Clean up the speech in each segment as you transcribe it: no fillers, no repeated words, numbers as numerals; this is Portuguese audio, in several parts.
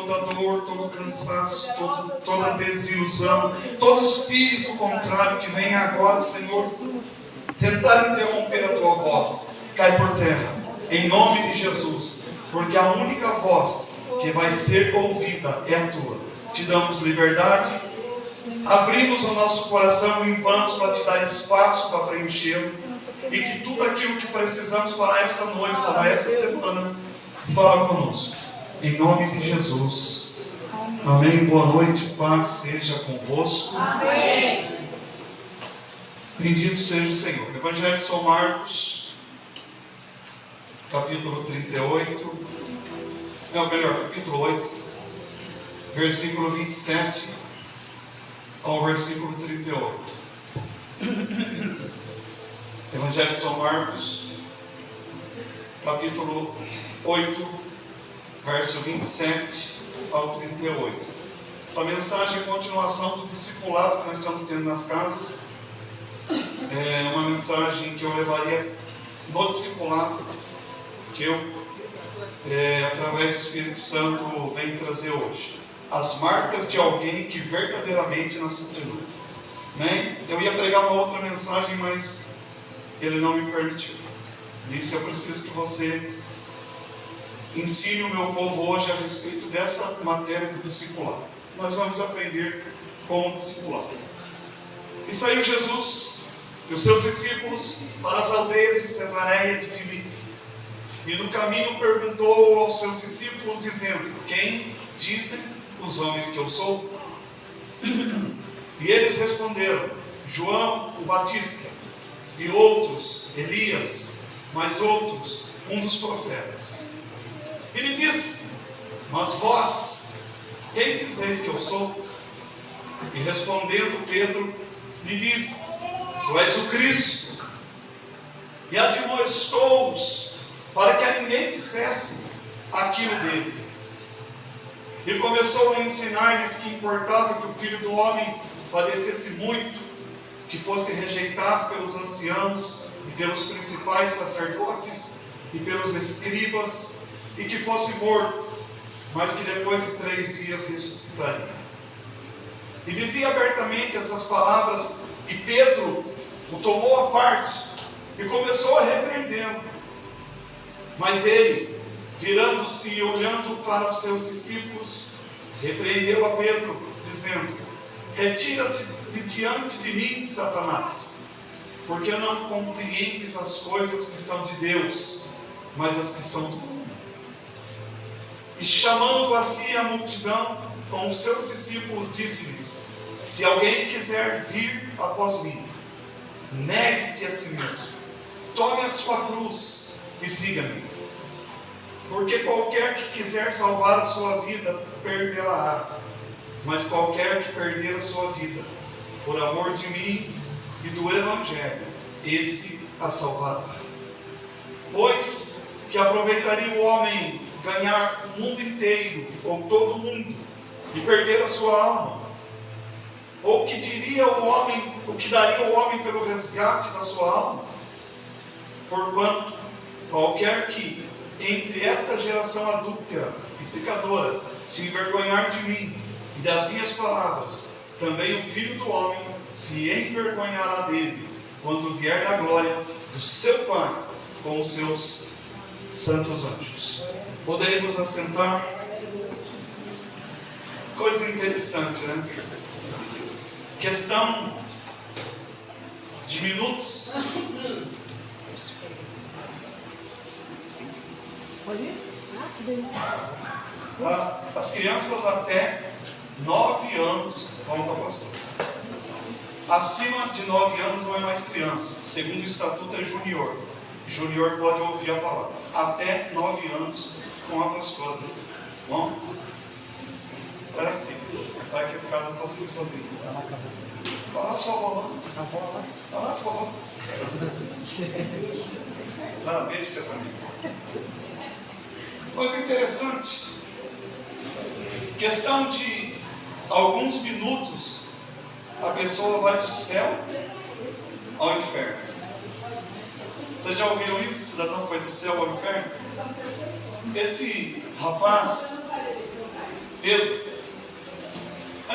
toda dor, todo cansaço, toda desilusão, todo espírito contrário que vem agora, Senhor, tentar interromper a tua voz, cai por terra, em nome de Jesus, porque a única voz que vai ser ouvida é a tua. Te damos liberdade, abrimos o nosso coração e limpamos para te dar espaço para preenchê-lo, e que tudo aquilo que precisamos para esta noite, para esta semana, fala conosco, em nome de Jesus. Amém. Boa noite, paz seja convosco. Amém. Bendito seja o Senhor. Evangelho de São Marcos, capítulo 38, capítulo 8, versículo 27 ao versículo 38. Evangelho de São Marcos, capítulo 8, verso 27 ao 38. Essa mensagem é a continuação do discipulado que nós estamos tendo nas casas. É uma mensagem que eu levaria no discipulado, que eu, através do Espírito Santo, venho trazer hoje. As marcas de alguém que verdadeiramente nasceu de novo. Né? Eu ia pregar uma outra mensagem, mas ele não me permitiu. Disse: eu preciso que você ensine o meu povo hoje a respeito dessa matéria do discipulado. Nós vamos aprender como discipular. E saiu Jesus e os seus discípulos para as aldeias de Cesareia de Filipe. E no caminho perguntou aos seus discípulos, dizendo: quem dizem os homens que eu sou? E eles responderam: João o Batista, e outros Elias, mas outros um dos profetas. Ele disse: mas vós, quem dizeis que eu sou? E respondendo Pedro, lhe disse: tu és o Cristo. E admoestou-os para que a ninguém dissesse aquilo dele. E começou a ensinar-lhes que importava que o Filho do Homem padecesse muito, que fosse rejeitado pelos anciãos e pelos principais sacerdotes e pelos escribas, e que fosse morto, mas que depois de 3 dias ressuscitaria. E dizia abertamente essas palavras, e Pedro o tomou à parte e começou a repreendê-lo. Mas ele, virando-se e olhando para os seus discípulos, repreendeu a Pedro, dizendo: retira-te de diante de mim, Satanás, porque não compreendes as coisas que são de Deus, mas as que são do mundo. E chamando a si a multidão com os seus discípulos, disse-lhes: se alguém quiser vir após mim, negue-se a si mesmo, tome a sua cruz e siga-me. Porque qualquer que quiser salvar a sua vida, perdê-la-á. Mas qualquer que perder a sua vida, por amor de mim e do Evangelho, esse a salvará. Pois que aproveitaria o homem ganhar o mundo inteiro, ou todo o mundo, e perder a sua alma? Ou que diria o homem, o que daria o homem pelo resgate da sua alma? Porquanto qualquer que entre esta geração adúltera e pecadora se envergonhar de mim e das minhas palavras, também o Filho do Homem se envergonhará dele, quando vier da glória do seu Pai com os seus santos anjos. Poderemos assentar? Coisa interessante, né? Questão de minutos. As crianças até 9 anos vão para o pastor. Acima de 9 anos não é mais criança. Segundo o estatuto é junior. Junior pode ouvir a palavra. Até 9 anos com a pastora. Bom? Era assim. Para que esse cara não possa ir sozinho. Vai lá, sua avó. Vai lá, sua avó. Dá beijo você para mim. Coisa interessante. Questão de alguns minutos, a pessoa vai do céu ao inferno. Vocês já ouviram isso? O cidadão foi do céu ao inferno? Esse rapaz,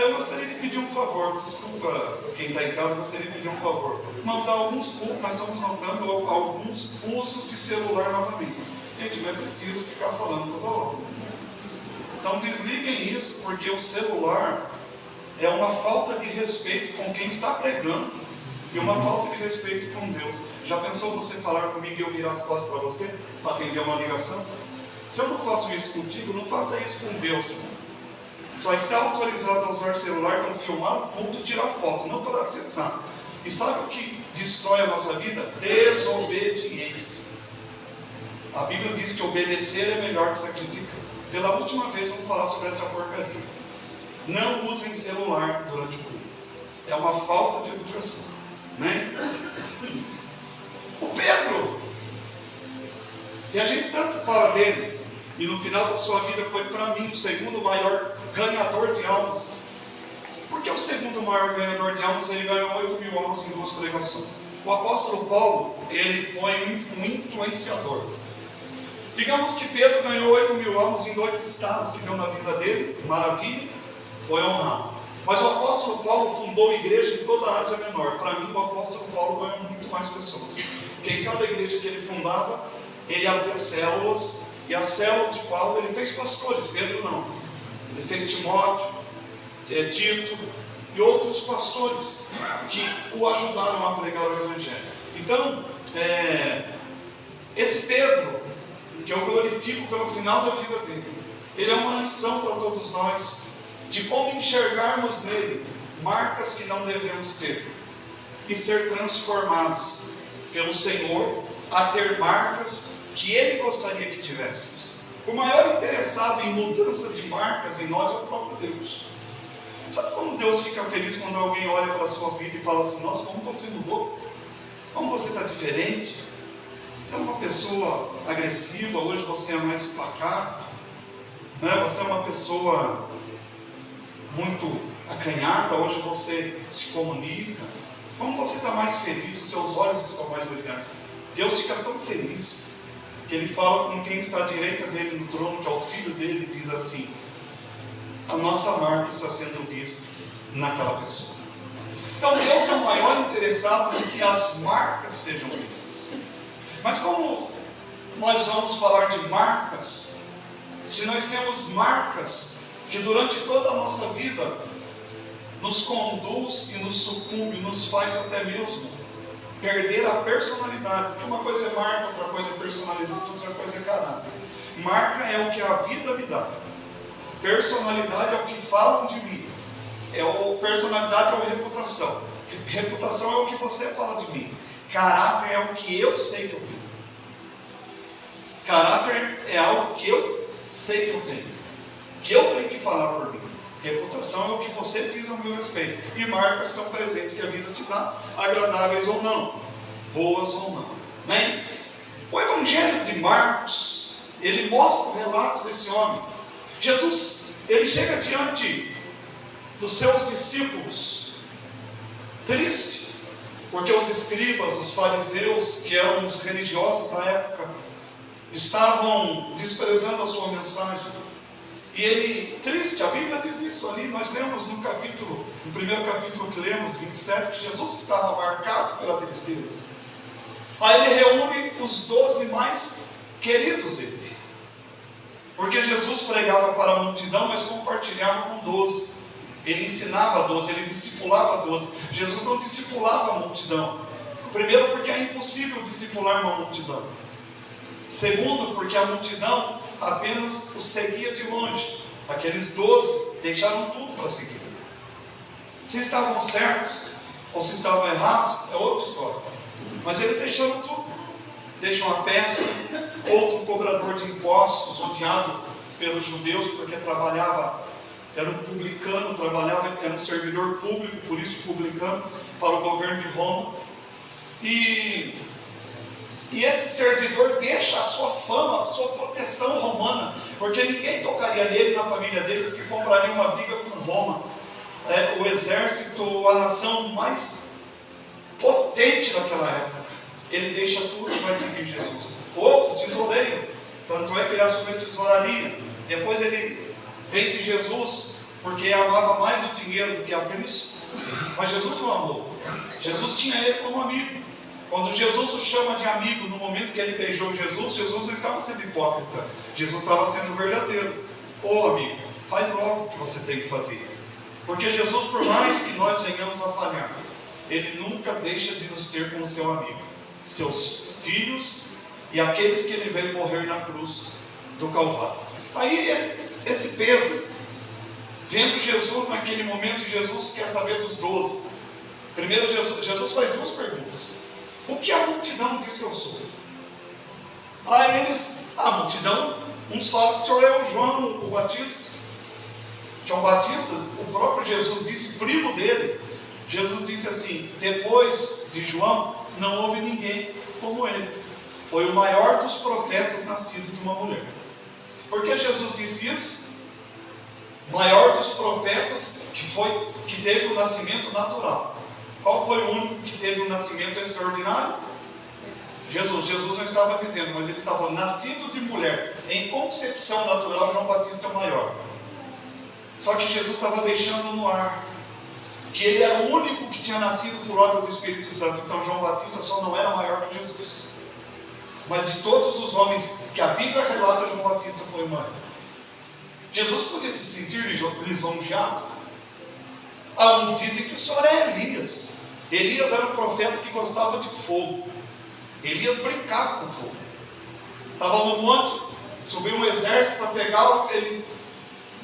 eu gostaria de pedir um favor, desculpa quem está em casa, eu gostaria de pedir um favor. Irmãos, há alguns poucos, nós estamos notando alguns usos de celular novamente. Gente, não é preciso ficar falando toda hora. Então desliguem isso, porque o celular é uma falta de respeito com quem está pregando e uma falta de respeito com Deus. Já pensou você falar comigo e eu virar as costas para você, para atender uma ligação? Se eu não faço isso contigo, não faça isso com Deus. Só está autorizado a usar celular para filmar, ponto, tirar foto, não para acessar. E sabe o que destrói a nossa vida? Desobediência. A Bíblia diz que obedecer é melhor que sacrificar. Pela última vez vamos falar sobre essa porcaria. Não usem celular durante o culto. É uma falta de educação, né? O Pedro, e a gente tanto fala dele, e no final da sua vida foi para mim o segundo maior ganhador de almas. Porque o segundo maior ganhador de almas, ele ganhou 8.000 almas em 2 pregações. O apóstolo Paulo, ele foi um influenciador. Digamos que Pedro ganhou 8.000 almas em 2 estados que deu na vida dele, maravilha, foi honrado. Mas o apóstolo Paulo fundou igreja em toda a Ásia Menor. Para mim, o apóstolo Paulo ganhou muito mais pessoas. Porque em cada igreja que ele fundava, ele abria células, e as células de Paulo, ele fez pastores, Pedro não. Ele fez Timóteo, Tito e outros pastores que o ajudaram a pregar o Evangelho. Então, esse Pedro, que eu glorifico pelo final da vida dele, ele é uma lição para todos nós de como enxergarmos nele marcas que não devemos ter e ser transformados pelo Senhor a ter marcas que ele gostaria que tivéssemos. O maior interessado em mudança de marcas em nós é o próprio Deus. Sabe como Deus fica feliz quando alguém olha para a sua vida e fala assim: nossa, como você mudou? Como você está diferente? É uma pessoa agressiva, hoje você é mais pacato, né? Você é uma pessoa muito acanhada, hoje você se comunica. Como você está mais feliz, os seus olhos estão mais brilhantes. Deus fica tão feliz que ele fala com quem está à direita dele no trono, que é o filho dele, e diz assim: a nossa marca está sendo vista naquela pessoa. Então Deus é o maior interessado em que as marcas sejam vistas. Mas como nós vamos falar de marcas, se nós temos marcas que durante toda a nossa vida nos conduz e nos sucumbe, nos faz até mesmo perder a personalidade? Porque uma coisa é marca, outra coisa é personalidade, outra coisa é caráter. Marca é o que a vida me dá. Personalidade é o que falam de mim. Personalidade é a reputação. Reputação é o que você fala de mim. Caráter é o que eu sei que eu tenho. Caráter é algo que eu sei que eu tenho. Que eu tenho que falar por mim. Reputação é o que você diz ao meu respeito. E marcas são presentes que a vida te dá, agradáveis ou não, boas ou não. Amém? O Evangelho de Marcos, ele mostra o relato desse homem. Jesus, ele chega diante dos seus discípulos, triste, porque os escribas, os fariseus, que eram os religiosos da época, estavam desprezando a sua mensagem. E ele, triste, a Bíblia diz isso ali, nós lemos no primeiro capítulo que lemos, 27, que Jesus estava marcado pela tristeza. Aí ele reúne os 12 mais queridos dele. Porque Jesus pregava para a multidão, mas compartilhava com 12. Ele ensinava 12, ele discipulava 12. Jesus não discipulava a multidão. Primeiro, porque é impossível discipular uma multidão. Segundo, porque a multidão apenas o seguia de longe. Aqueles 12 deixaram tudo para seguir. Se estavam certos ou se estavam errados, é outra história. Mas eles deixaram tudo. Deixam a peça, outro cobrador de impostos, odiado pelos judeus, porque trabalhava, era um publicano, era um servidor público, por isso publicano, para o governo de Roma. E esse servidor deixa a sua fama, a sua proteção romana, porque ninguém tocaria nele, na família dele, porque compraria uma briga com Roma. O exército, a nação mais potente daquela época. Ele deixa tudo e vai seguir Jesus. Outro tesoureiro, tanto é que ele assume a tesouraria. Depois ele vende Jesus porque amava mais o dinheiro do que a Cristo. Mas Jesus o amou. Jesus tinha ele como amigo. Quando Jesus o chama de amigo, no momento que ele beijou Jesus, Jesus não estava sendo hipócrita. Jesus estava sendo verdadeiro. Ô amigo, faz logo o que você tem que fazer. Porque Jesus, por mais que nós venhamos a falhar, Ele nunca deixa de nos ter como seu amigo. Seus filhos e aqueles que Ele veio morrer na cruz do Calvário. Aí esse Pedro, vendo Jesus naquele momento, Jesus quer saber dos 12. Primeiro Jesus faz duas perguntas. O que a multidão diz que eu sou? Aí a multidão, uns falam que o senhor é o João o Batista. João Batista, o próprio Jesus disse, primo dele. Jesus disse assim: depois de João, não houve ninguém como ele. Foi o maior dos profetas nascido de uma mulher. Por que Jesus disse isso? Maior dos profetas que teve o nascimento natural. Qual foi o único que teve um nascimento extraordinário? Jesus. Jesus não estava dizendo, mas ele estava falando, nascido de mulher. Em concepção natural, João Batista é o maior. Só que Jesus estava deixando no ar que ele era o único que tinha nascido por obra do Espírito Santo. Então João Batista só não era maior que Jesus. Mas de todos os homens que a Bíblia relata, João Batista foi o maior. Jesus podia se sentir lisonjeado. Alguns dizem que o Senhor é Elias. Elias era um profeta que gostava de fogo. Elias brincava com fogo. Estava no monte, subiu um exército para pegá-lo. Ele,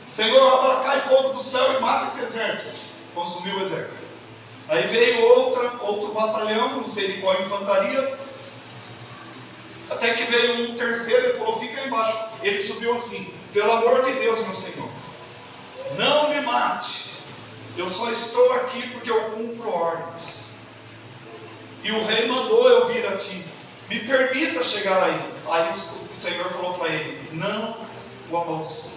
Senhor, agora cai fogo do céu e mata esse exército. Consumiu o exército. Aí veio outro batalhão, não sei de qual infantaria. Até que veio um terceiro, ele falou, fica aí embaixo. Ele subiu assim: pelo amor de Deus, meu Senhor, não me mate. Eu só estou aqui porque eu cumpro ordens. E o rei mandou eu vir a ti. Me permita chegar aí. Aí o Senhor falou para ele: não o amaldiçoe.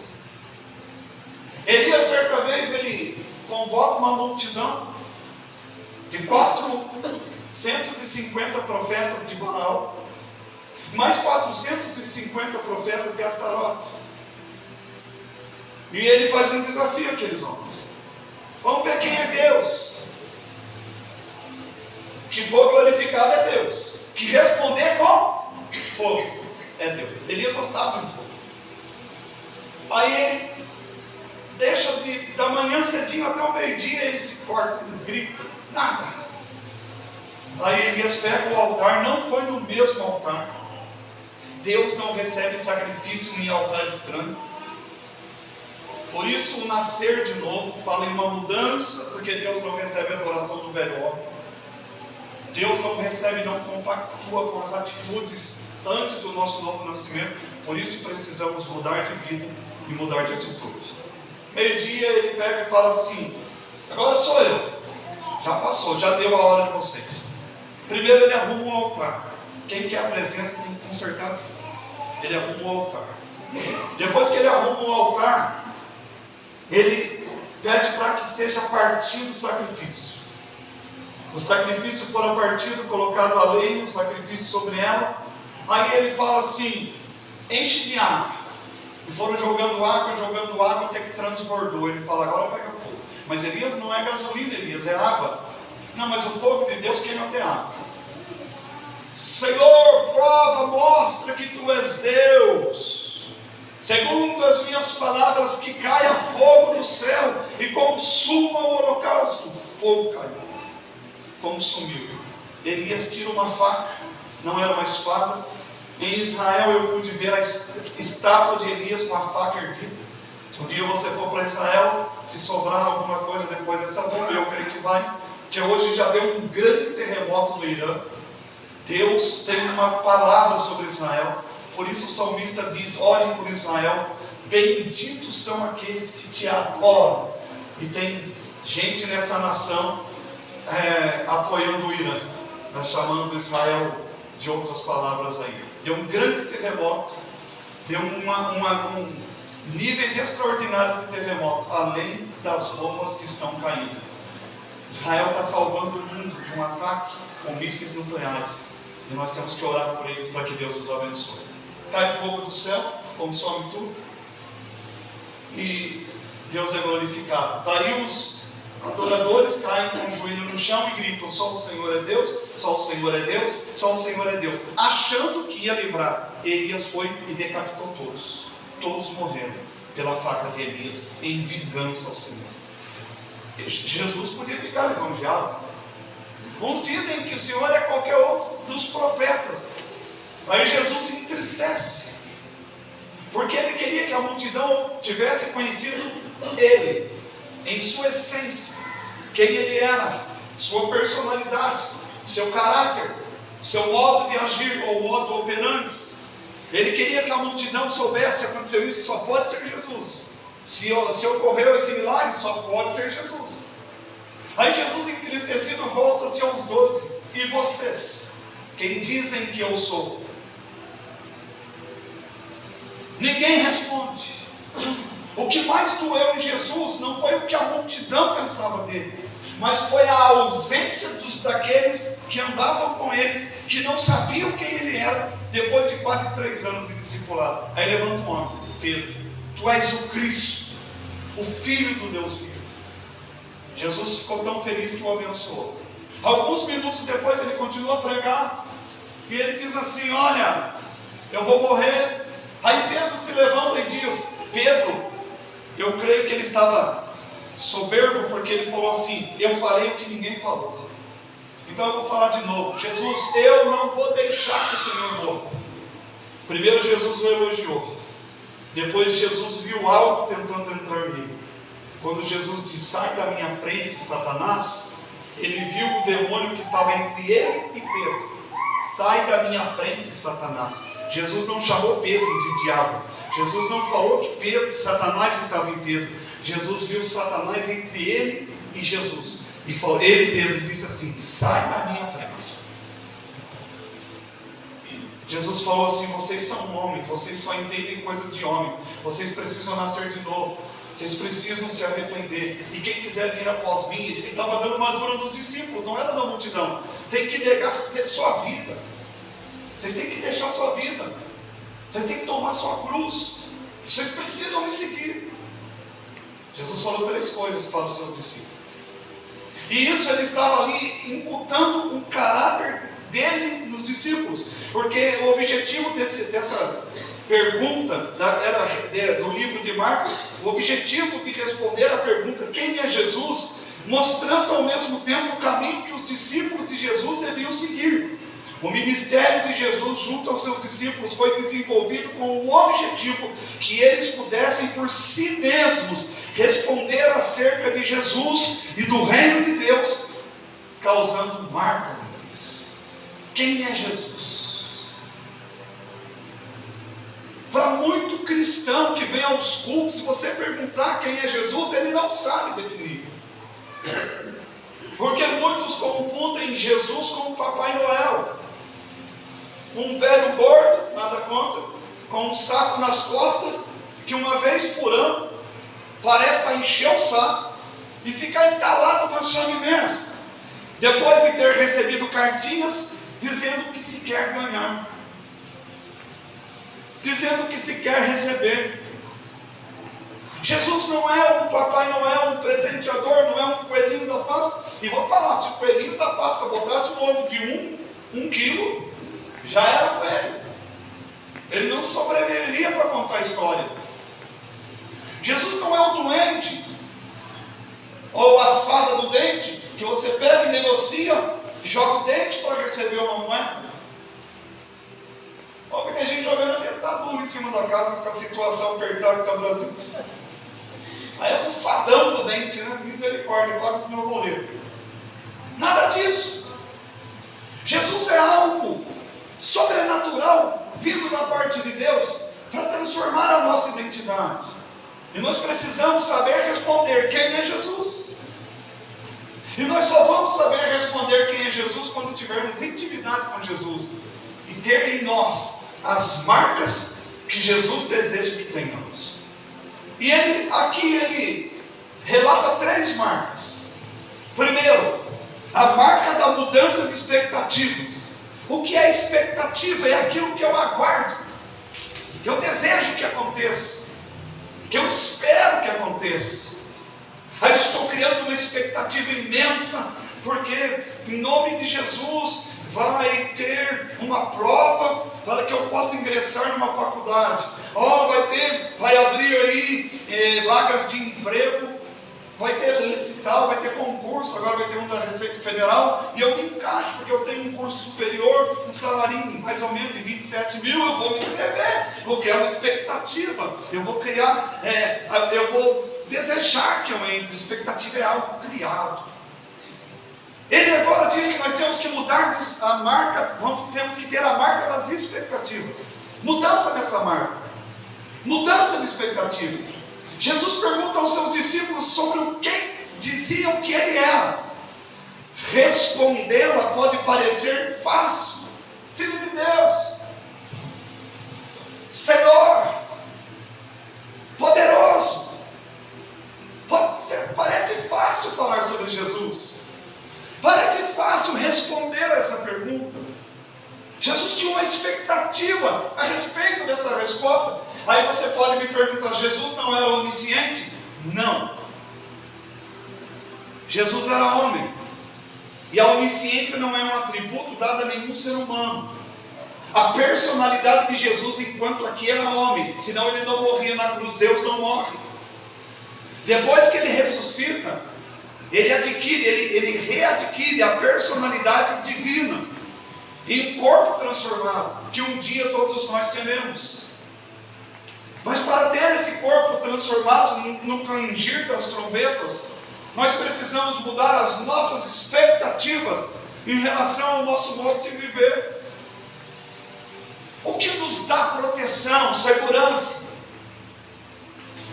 Elias, certa vez, ele convoca uma multidão de 450 profetas de Baal, mais 450 profetas de Astarote. E ele faz um desafio àqueles homens. Vamos ver quem é Deus. Que for glorificado é Deus. Que responder com fogo é Deus. Elias gostava de fogo. Aí ele deixa da manhã cedinho até o meio-dia, eles se cortam, eles gritam, nada. Aí Elias pega o altar, não foi no mesmo altar. Deus não recebe sacrifício em altar estranho. Por isso o nascer de novo fala em uma mudança, porque Deus não recebe a adoração do velho homem. Deus não recebe, não compactua com as atitudes antes do nosso novo nascimento. Por isso precisamos mudar de vida e mudar de atitude. Meio-dia ele pega e fala assim: agora sou eu. Já passou, já deu a hora de vocês. Primeiro ele arruma um altar. Quem quer a presença tem que consertar. Ele arruma um altar. Depois que ele arruma um altar, ele pede para que seja partido o sacrifício. O sacrifício fora partido, colocado a lenha, o sacrifício sobre ela. Aí ele fala assim: enche de água. E foram jogando água até que transbordou. Ele fala: agora pega fogo. Mas Elias não é gasolina, Elias é água. Não, mas o fogo de Deus queima até água. Senhor, prova, mostra que tu és Deus. Segundo as minhas palavras, que caia fogo do céu e consuma o holocausto. O fogo caiu, consumiu. Elias tira uma faca, não era uma espada. Em Israel eu pude ver a estátua de Elias com a faca erguida. Se um dia você for para Israel, se sobrar alguma coisa depois dessa bomba, eu creio que vai, que hoje já deu um grande terremoto no Irã. Deus tem uma palavra sobre Israel. Por isso o salmista diz: orem por Israel, benditos são aqueles que te adoram. E tem gente nessa nação apoiando o Irã, chamando Israel de outras palavras aí. Deu um grande terremoto, deu níveis extraordinários de terremoto, além das bombas que estão caindo. Israel está salvando o mundo de um ataque com mísseis nucleares, e nós temos que orar por eles para que Deus os abençoe. Cai fogo do céu, consome tudo, e Deus é glorificado. Daí os adoradores caem com o joelho no chão e gritam: só o Senhor é Deus, só o Senhor é Deus, só o Senhor é Deus. Achando que ia livrar, Elias foi e decapitou todos. Todos morreram pela faca de Elias, em vingança ao Senhor. Jesus podia ficar lisonjeado. Uns dizem que o Senhor é qualquer outro dos profetas. Aí Jesus se entristece, porque ele queria que a multidão tivesse conhecido ele, em sua essência, quem ele era, sua personalidade, seu caráter, seu modo de agir ou modo operandi. Ele queria que a multidão soubesse: se aconteceu isso, só pode ser Jesus. Se ocorreu esse milagre, só pode ser Jesus. Aí Jesus, entristecido, volta-se aos 12: e vocês, quem dizem que eu sou? Ninguém responde. O que mais doeu em Jesus não foi o que a multidão pensava dele, mas foi a ausência daqueles que andavam com ele, que não sabiam quem ele era, depois de quase 3 anos de discipulado. Aí levanta um homem: Pedro, tu és o Cristo, o Filho do Deus vivo. Jesus ficou tão feliz que o abençoou. Alguns minutos depois ele continua a pregar, e ele diz assim: olha, eu vou morrer. Aí Pedro se levanta e diz: Pedro, eu creio que ele estava soberbo, porque ele falou assim: eu falei o que ninguém falou. Então eu vou falar de novo: Jesus, eu não vou deixar que o Senhor morra. Primeiro Jesus o elogiou, depois Jesus viu algo tentando entrar nele. Quando Jesus disse: sai da minha frente, Satanás, ele viu o demônio que estava entre ele e Pedro. Sai da minha frente, Satanás. Jesus não chamou Pedro de diabo. Jesus não falou que Satanás estava em Pedro. Jesus viu Satanás entre ele e Jesus. E falou, Pedro disse assim: sai da minha frente. Jesus falou assim: vocês são homens, vocês só entendem coisas de homem. Vocês precisam nascer de novo. Vocês precisam se arrepender. E quem quiser vir após mim, ele estava dando uma dura nos discípulos, não era da multidão. Tem que negar sua vida. Vocês têm que deixar sua vida. Vocês têm que tomar sua cruz. Vocês precisam me seguir. Jesus falou 3 coisas para os seus discípulos. E isso ele estava ali incutando um caráter dele nos discípulos. Porque o objetivo dessa pergunta era do livro de Marcos, o objetivo de responder a pergunta: quem é Jesus? Mostrando ao mesmo tempo o caminho que os discípulos de Jesus deviam seguir. O ministério de Jesus junto aos seus discípulos foi desenvolvido com o objetivo que eles pudessem por si mesmos responder acerca de Jesus e do reino de Deus, causando marcas neles. Quem é Jesus? Para muito cristão que vem aos cultos, se você perguntar quem é Jesus, ele não sabe definir. Porque muitos confundem Jesus com o Papai Noel. Um velho gordo, nada contra, com um saco nas costas, que uma vez por ano parece para encher o saco e ficar entalado nas chaminés, depois de ter recebido cartinhas dizendo que se quer ganhar, dizendo que se quer receber. Jesus não é um Papai Noel, um presenteador, não é um coelhinho da Páscoa. E vou falar, se o coelhinho da Páscoa botasse um ovo de 1 quilo, já era coelho. Ele não sobreviveria para contar a história. Jesus não é o doente, ou a fada do dente, que você pega e negocia, joga o dente para receber uma moeda. Olha, tem gente jogando dentadura em cima da casa com a situação apertada que está no Brasil. Aí é um fadão do dente, né? Misericórdia, paga os meus boletos. Nada disso. Jesus é algo sobrenatural, vindo da parte de Deus, para transformar a nossa identidade. E nós precisamos saber responder quem é Jesus. E nós só vamos saber responder quem é Jesus quando tivermos intimidade com Jesus e ter em nós as marcas que Jesus deseja que tenhamos. E aqui ele relata 3 marcas. Primeiro, a marca da mudança de expectativas. O que é expectativa? É aquilo que eu aguardo, que eu desejo que aconteça, que eu espero que aconteça. Aí eu estou criando uma expectativa imensa, porque em nome de Jesus vai ter uma prova para que eu possa ingressar numa faculdade. Vai abrir aí vagas de emprego, vai ter licital, vai ter concurso, agora vai ter um da Receita Federal, e eu me encaixo, porque eu tenho um curso superior, um salarinho mais ou menos de 27 mil, eu vou me inscrever, vou criar uma expectativa, eu vou criar, eu vou desejar que eu entre, expectativa é algo criado. Ele agora diz que nós temos que mudar a marca, temos que ter a marca das expectativas, mudança dessa marca, mudança de expectativa. Jesus pergunta aos seus discípulos sobre o que diziam que ele era. Respondê-la pode parecer fácil. Filho de Deus, Senhor, poderoso. Parece fácil falar sobre Jesus. Parece fácil responder a essa pergunta. Jesus tinha uma expectativa a respeito dessa resposta. Aí você pode me perguntar, Jesus não era onisciente? Não. Jesus era homem. E a onisciência não é um atributo dado a nenhum ser humano. A personalidade de Jesus enquanto aqui era homem, senão ele não morria na cruz. Deus não morre. Depois que ele ressuscita, ele readquire a personalidade divina em um corpo transformado, que um dia todos nós teremos. Mas para ter esse corpo transformado no clangir das trombetas, nós precisamos mudar as nossas expectativas em relação ao nosso modo de viver. O que nos dá proteção, segurança?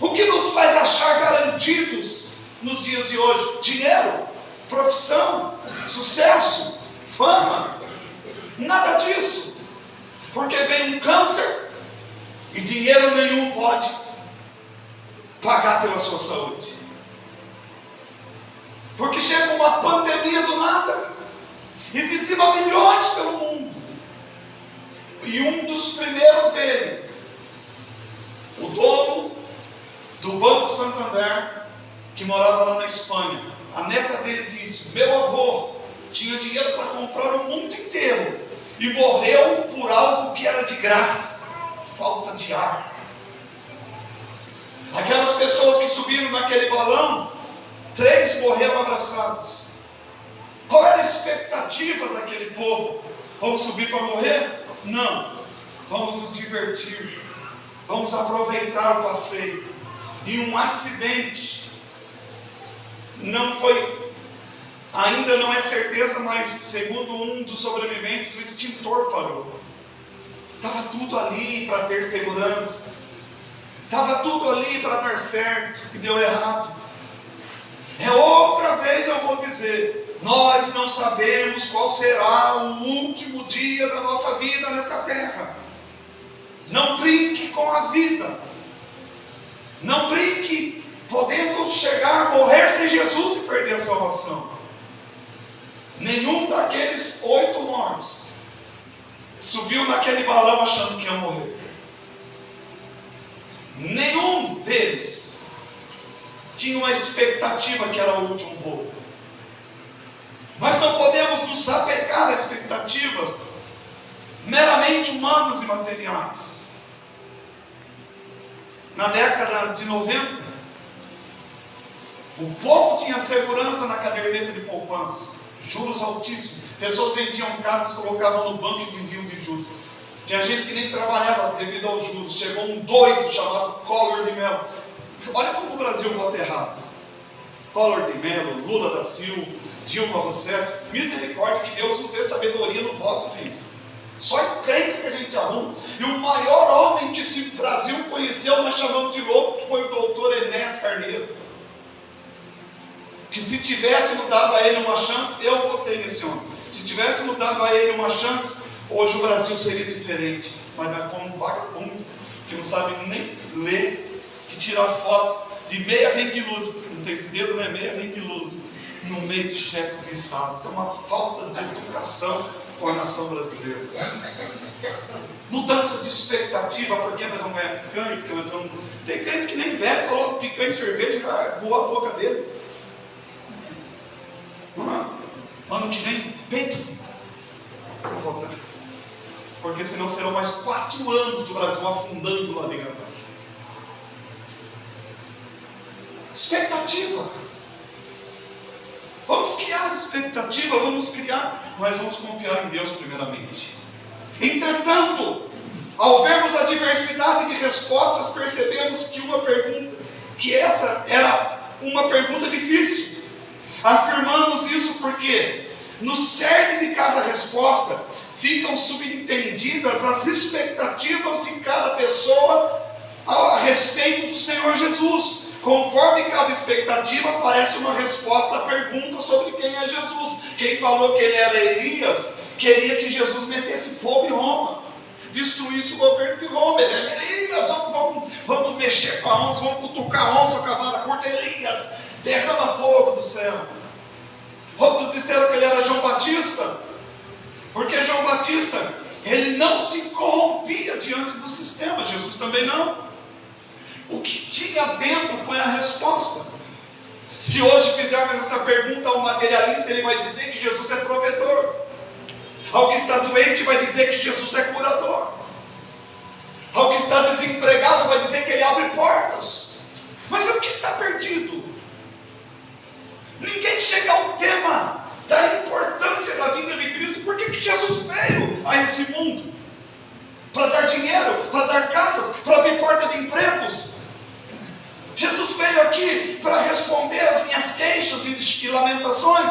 O que nos faz achar garantidos nos dias de hoje? Dinheiro, profissão, sucesso, fama? Nada disso. Porque vem um câncer e dinheiro nenhum pode pagar pela sua saúde. Porque chega uma pandemia do nada e dizima milhões pelo mundo. E um dos primeiros dele, o dono do Banco Santander, que morava lá na Espanha, a neta dele disse: meu avô tinha dinheiro para comprar o mundo inteiro e morreu por algo que era de graça, falta de ar. Aquelas pessoas que subiram naquele balão, 3 morreram abraçados. Qual era a expectativa daquele povo? Vamos subir para morrer? Não, vamos nos divertir, vamos aproveitar o passeio. E um acidente, ainda não é certeza, mas segundo um dos sobreviventes, o extintor parou. Estava tudo ali para ter segurança, estava tudo ali para dar certo, e deu errado. Outra vez eu vou dizer, nós não sabemos qual será o último dia da nossa vida nessa terra. Não brinque com a vida. Não brinque podendo chegar a morrer sem Jesus e perder a salvação. Nenhum daqueles 8 mortos subiu naquele balão achando que ia morrer. Nenhum deles tinha uma expectativa que era o último voo. Nós não podemos nos apegar a expectativas meramente humanas e materiais. Na década de 90, o povo tinha segurança na caderneta de poupança, juros altíssimos. Pessoas vendiam casas, colocavam no banco e vendiam de juros. Tinha gente que nem trabalhava devido aos juros. Chegou um doido chamado Collor de Mello. Olha como o Brasil vota errado. Collor de Mello, Lula da Silva, Dilma Rousseff. Misericórdia, que Deus nos dê sabedoria no voto, gente. Só é crente que a gente arruma. E o maior homem que esse Brasil conheceu, nós chamamos de louco, foi o doutor Enéas Carneiro. Que se tivéssemos dado a ele uma chance, eu votei nesse homem. Se tivéssemos dado a ele uma chance, hoje o Brasil seria diferente. Mas nós como um vagabundo, que não sabe nem ler, que tira foto de meia rede de luz. Não tem esse dedo, né? Meia rede de luz. No meio de chefes de estado. Isso é uma falta de educação com a nação brasileira. Mudança de expectativa, porque nós vamos ganhar picanha, porque nós vamos... Tem crente que nem bebe, falou picanha e cerveja, voa a boca dele. Ano que vem, pense. Vou voltar. Porque senão serão mais 4 anos do Brasil afundando lá dentro. Expectativa. Vamos criar expectativa, nós vamos confiar em Deus primeiramente. Entretanto, ao vermos a diversidade de respostas, percebemos que essa era uma pergunta difícil. Afirmamos isso porque no cerne de cada resposta ficam subentendidas as expectativas de cada pessoa a respeito do Senhor Jesus. Conforme cada expectativa, aparece uma resposta à pergunta sobre quem é Jesus. Quem falou que ele era Elias, queria que Jesus metesse fogo em Roma, destruísse o governo de Roma. Ele era Elias, vamos mexer com a onça, vamos cutucar a onça, a cavada curta. Elias, derrama fogo do céu. Outros disseram que ele era João Batista, porque João Batista, ele não se corrompia diante do sistema, Jesus também não. O que tinha dentro foi a resposta. Se hoje fizermos essa pergunta a um materialista, ele vai dizer que Jesus é provedor. Ao que está doente vai dizer que Jesus é curador. Ao que está desempregado vai dizer que ele abre portas. Mas o que está perdido? Ninguém chega ao tema da importância da vinda de Cristo. Por que Jesus veio a esse mundo? Para dar dinheiro, para dar casas, para abrir porta de empregos. Jesus veio aqui para responder às minhas queixas e lamentações.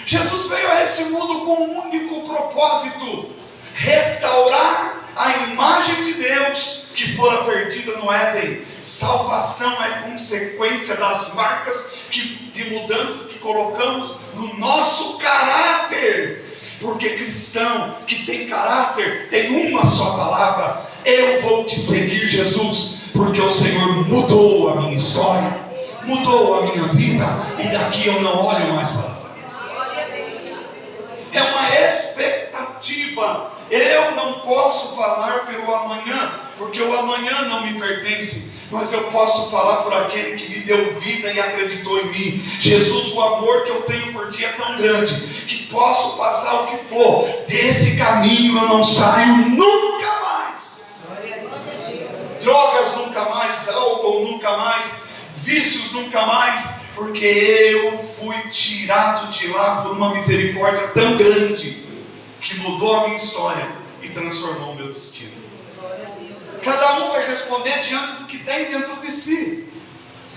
Jesus veio a esse mundo com um único propósito: restaurar a imagem de Deus que fora perdida no Éden. Salvação é consequência das marcas de mudanças que colocamos no nosso caráter. Porque cristão que tem caráter tem uma só palavra: eu vou te seguir, Jesus, porque o Senhor mudou a minha história, mudou a minha vida, e daqui eu não olho mais para trás. É uma expectativa. Eu não posso falar pelo amanhã, porque o amanhã não me pertence, mas eu posso falar por aquele que me deu vida e acreditou em mim. Jesus, o amor que eu tenho por ti é tão grande, que posso passar o que for, desse caminho eu não saio nunca mais. Drogas nunca mais, álcool nunca mais, vícios nunca mais, porque eu fui tirado de lá por uma misericórdia tão grande, que mudou a minha história e transformou o meu destino. Cada um vai responder diante do que tem dentro de si.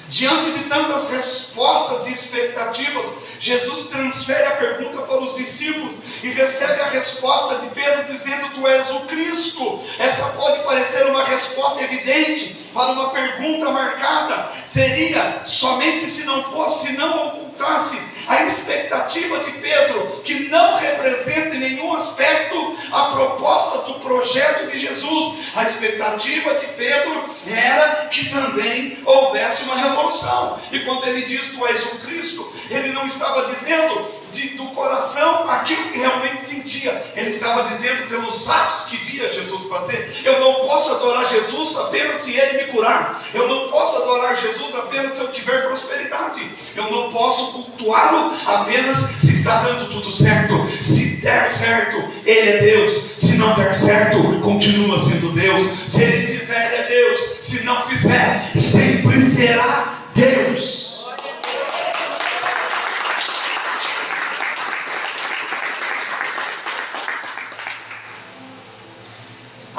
Diante de tantas respostas e expectativas, Jesus transfere a pergunta para os discípulos e recebe a resposta de Pedro dizendo: tu és o Cristo. Essa pode parecer uma resposta evidente para uma pergunta marcada. Seria somente se não ocultasse a expectativa de Pedro, que não representa em nenhum aspecto a proposta do projeto de Jesus. A expectativa de Pedro era que também houvesse uma revolução. E quando ele diz: tu és o Cristo, ele não estava dizendo do coração aquilo que realmente sentia. Ele estava dizendo pelos atos que via Jesus fazer. Eu não posso adorar Jesus apenas se ele me curar. Eu não posso adorar Jesus apenas se eu tiver prosperidade. Eu não posso cultuá-lo apenas se está dando tudo certo. Se der certo, ele é Deus. Se não der certo, continua sendo Deus. Se ele fizer, ele é Deus. Se não fizer, sempre será Deus.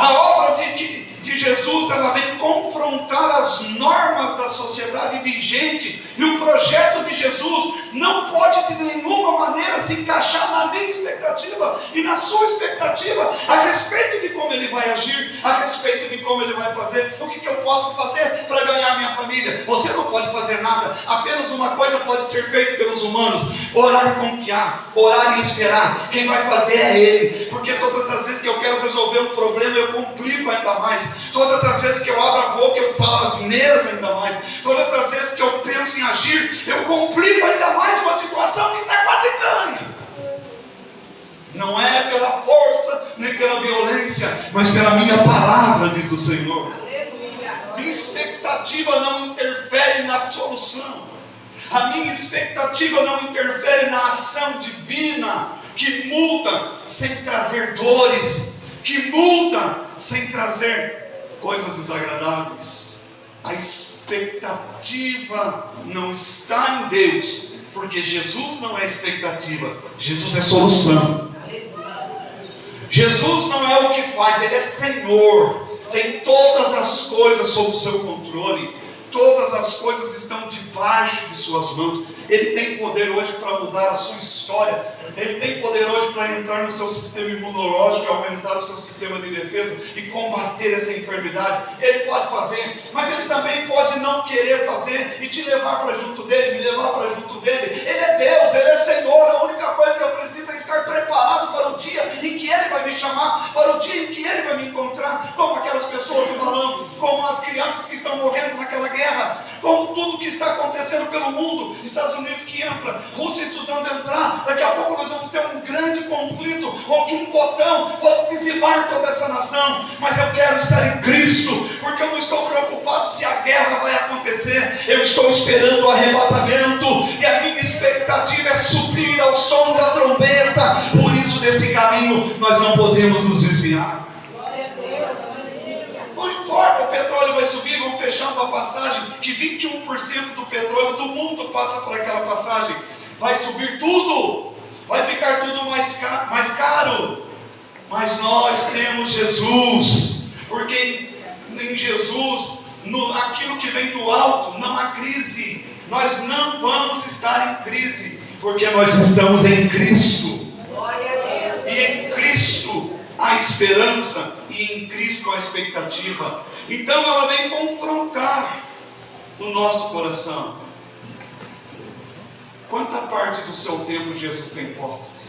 A obra de Jesus, ela vem confrontar as normas da sociedade vigente, e o projeto de Jesus não pode de nenhuma maneira se encaixar na minha expectativa e na sua expectativa a respeito de como ele vai agir, a respeito de como ele vai fazer. O que eu posso fazer para ganhar minha família? Você não pode fazer nada. Apenas uma coisa pode ser feita pelos humanos: orar e confiar, orar e esperar. Quem vai fazer é ele, porque todas as vezes que eu quero resolver um problema, eu complico ainda mais. Todas as vezes que eu abro a boca, eu falo asneiras ainda mais. Todas as vezes que eu penso em agir, eu complico ainda mais uma situação que está quase ganha. Não é pela força mas pela minha palavra, diz o Senhor. Minha expectativa não interfere na solução. A minha expectativa não interfere na ação divina, que muda sem trazer dores, que muda sem trazer coisas desagradáveis. A expectativa não está em Deus, porque Jesus não é expectativa, Jesus é solução. Jesus não é o que faz, Ele é Senhor, tem todas as coisas sob o seu controle, todas as coisas estão debaixo de suas mãos. Ele tem poder hoje para mudar a sua história, Ele tem poder hoje para entrar no seu sistema imunológico, aumentar o seu sistema de defesa e combater essa enfermidade. Ele pode fazer, mas Ele também pode não querer fazer e te levar para junto dEle, me levar para junto dEle. Ele é Deus, Ele é Senhor. A única coisa que eu preciso é estar preparado para o dia em que Ele vai me chamar, para o dia em que Ele vai me encontrar, como aquelas pessoas do balão, como as crianças que estão morrendo naquela guerra, como tudo que está acontecendo pelo mundo, Estados Unidos que entra, Rússia estudando entrar, daqui a pouco nós vamos ter um grande conflito, onde um botão pode dizimar toda essa nação. Mas eu quero estar em Cristo, porque eu não estou preocupado se a guerra vai acontecer, eu estou esperando o arrebatamento, e a minha expectativa é subir ao som da trombeta. Por isso, desse caminho nós não podemos nos desviar. Não importa, o petróleo vai subir, vão fechar uma passagem que 21% do petróleo do mundo passa por aquela passagem. Vai subir tudo, vai ficar tudo mais caro. Mas nós temos Jesus, porque em Jesus, aquilo que vem do alto, não há crise. Nós não vamos estar em crise, porque nós estamos em Cristo. E em Cristo há esperança, e em Cristo há expectativa. Então ela vem confrontar o nosso coração. Quanta parte do seu tempo Jesus tem posse?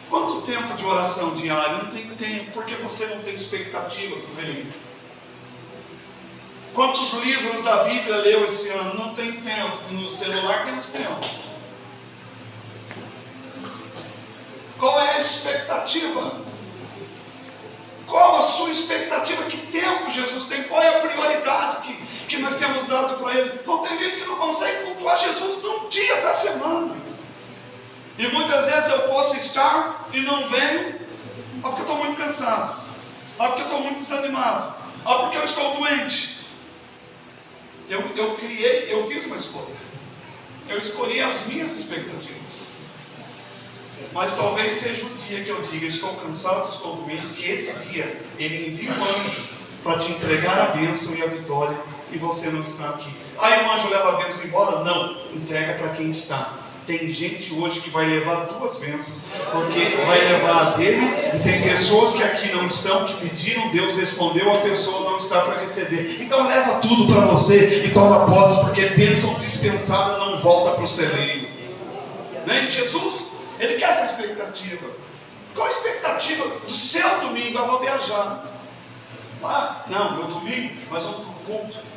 Quanto tempo de oração diária? Não tem tempo, porque você não tem expectativa do reino. Quantos livros da Bíblia leu esse ano? Não tem tempo. No celular temos tempo. Qual é a expectativa? Qual a sua expectativa? Que tempo Jesus tem? Qual é a prioridade que nós temos dado para Ele? Não, tem gente que não consegue cultuar Jesus num dia da semana. E muitas vezes eu posso estar e não venho, porque eu estou muito cansado, porque eu estou muito desanimado, porque eu estou doente. Eu fiz uma escolha. Eu escolhi as minhas expectativas. Mas talvez seja o dia que eu diga: estou cansado, estou doente, que esse dia Ele envia um anjo para te entregar a bênção e a vitória, e você não está aqui. Aí o anjo leva a bênção embora? Não, entrega para quem está. Tem gente hoje que vai levar duas bênçãos, porque vai levar a dele, e tem pessoas que aqui não estão, que pediram, Deus respondeu, a pessoa não está para receber. Então leva tudo para você e toma posse, porque bênção dispensada não volta para o celeiro. Né? Jesus, Ele quer essa expectativa. Qual a expectativa do seu domingo? Eu vou viajar. Não, meu domingo, nós vamos para o culto.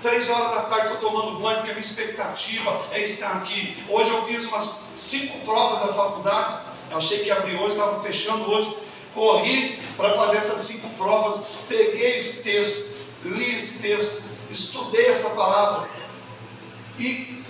3 horas da tarde estou tomando banho, porque a minha expectativa é estar aqui. Hoje eu fiz umas 5 provas da faculdade. Eu achei que ia abrir hoje, estava fechando hoje. Corri para fazer essas 5 provas. Peguei esse texto, li esse texto, estudei essa palavra. E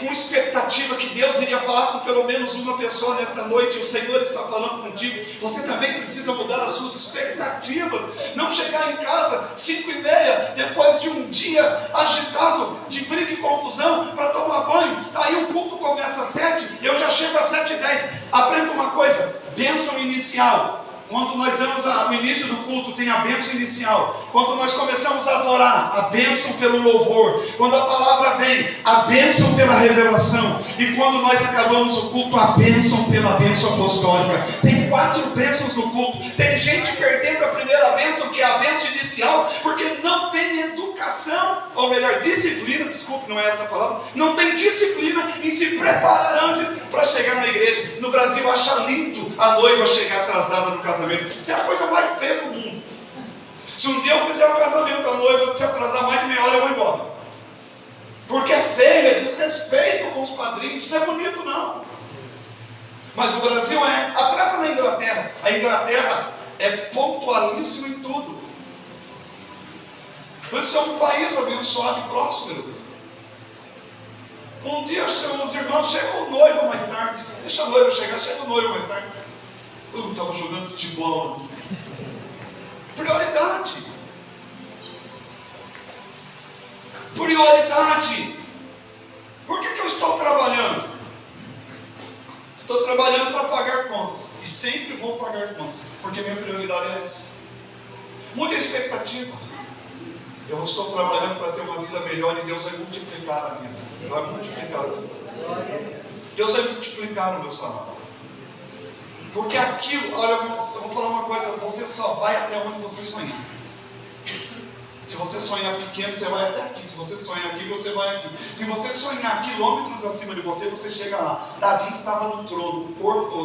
com expectativa que Deus iria falar com pelo menos uma pessoa nesta noite, e o Senhor está falando contigo. Você também precisa mudar as suas expectativas. Não chegar em casa 5h30, depois de um dia agitado, de briga e confusão, para tomar banho. Aí o culto começa às 7, eu já chego às 7h10. Aprenda uma coisa: bênção inicial. Quando nós damos o início do culto, tem a bênção inicial. Quando nós começamos a adorar, a bênção pelo louvor. Quando a palavra vem, a bênção pela revelação. E quando nós acabamos o culto, a bênção pela bênção apostólica. Tem 4 bênçãos no culto. Tem gente perdendo a primeira bênção, que é a bênção inicial, porque não tem educação, ou melhor, disciplina, desculpe, não é essa a palavra. Não tem disciplina em se preparar antes para chegar na igreja. No Brasil, acha lindo a noiva chegar atrasada no casamento. Isso é a coisa mais feia do mundo. Se um dia eu fizer um casamento, a noiva se atrasar mais de meia hora, eu vou embora. Porque é feio, é desrespeito com os padrinhos. Isso não é bonito, não. Mas no Brasil atrasa na Inglaterra. A Inglaterra é pontualíssimo em tudo. Por isso é um país abençoado e próspero. Um dia os irmãos chegam o noivo mais tarde. Deixa a noiva chegar, chega o noivo mais tarde. Eu estava jogando futebol. Prioridade. Prioridade. Por que eu estou trabalhando? Estou trabalhando para pagar contas. E sempre vou pagar contas. Porque minha prioridade é essa. Muita expectativa. Eu estou trabalhando para ter uma vida melhor e Deus vai multiplicar a minha vida. Vai multiplicar. Deus vai multiplicar o meu salário. Porque aquilo, olha, eu vou falar uma coisa, você só vai até onde você sonhar. Se você sonhar pequeno, você vai até aqui. Se você sonhar aqui, você vai aqui. Se você sonhar quilômetros acima de você, você chega lá. Davi estava no trono,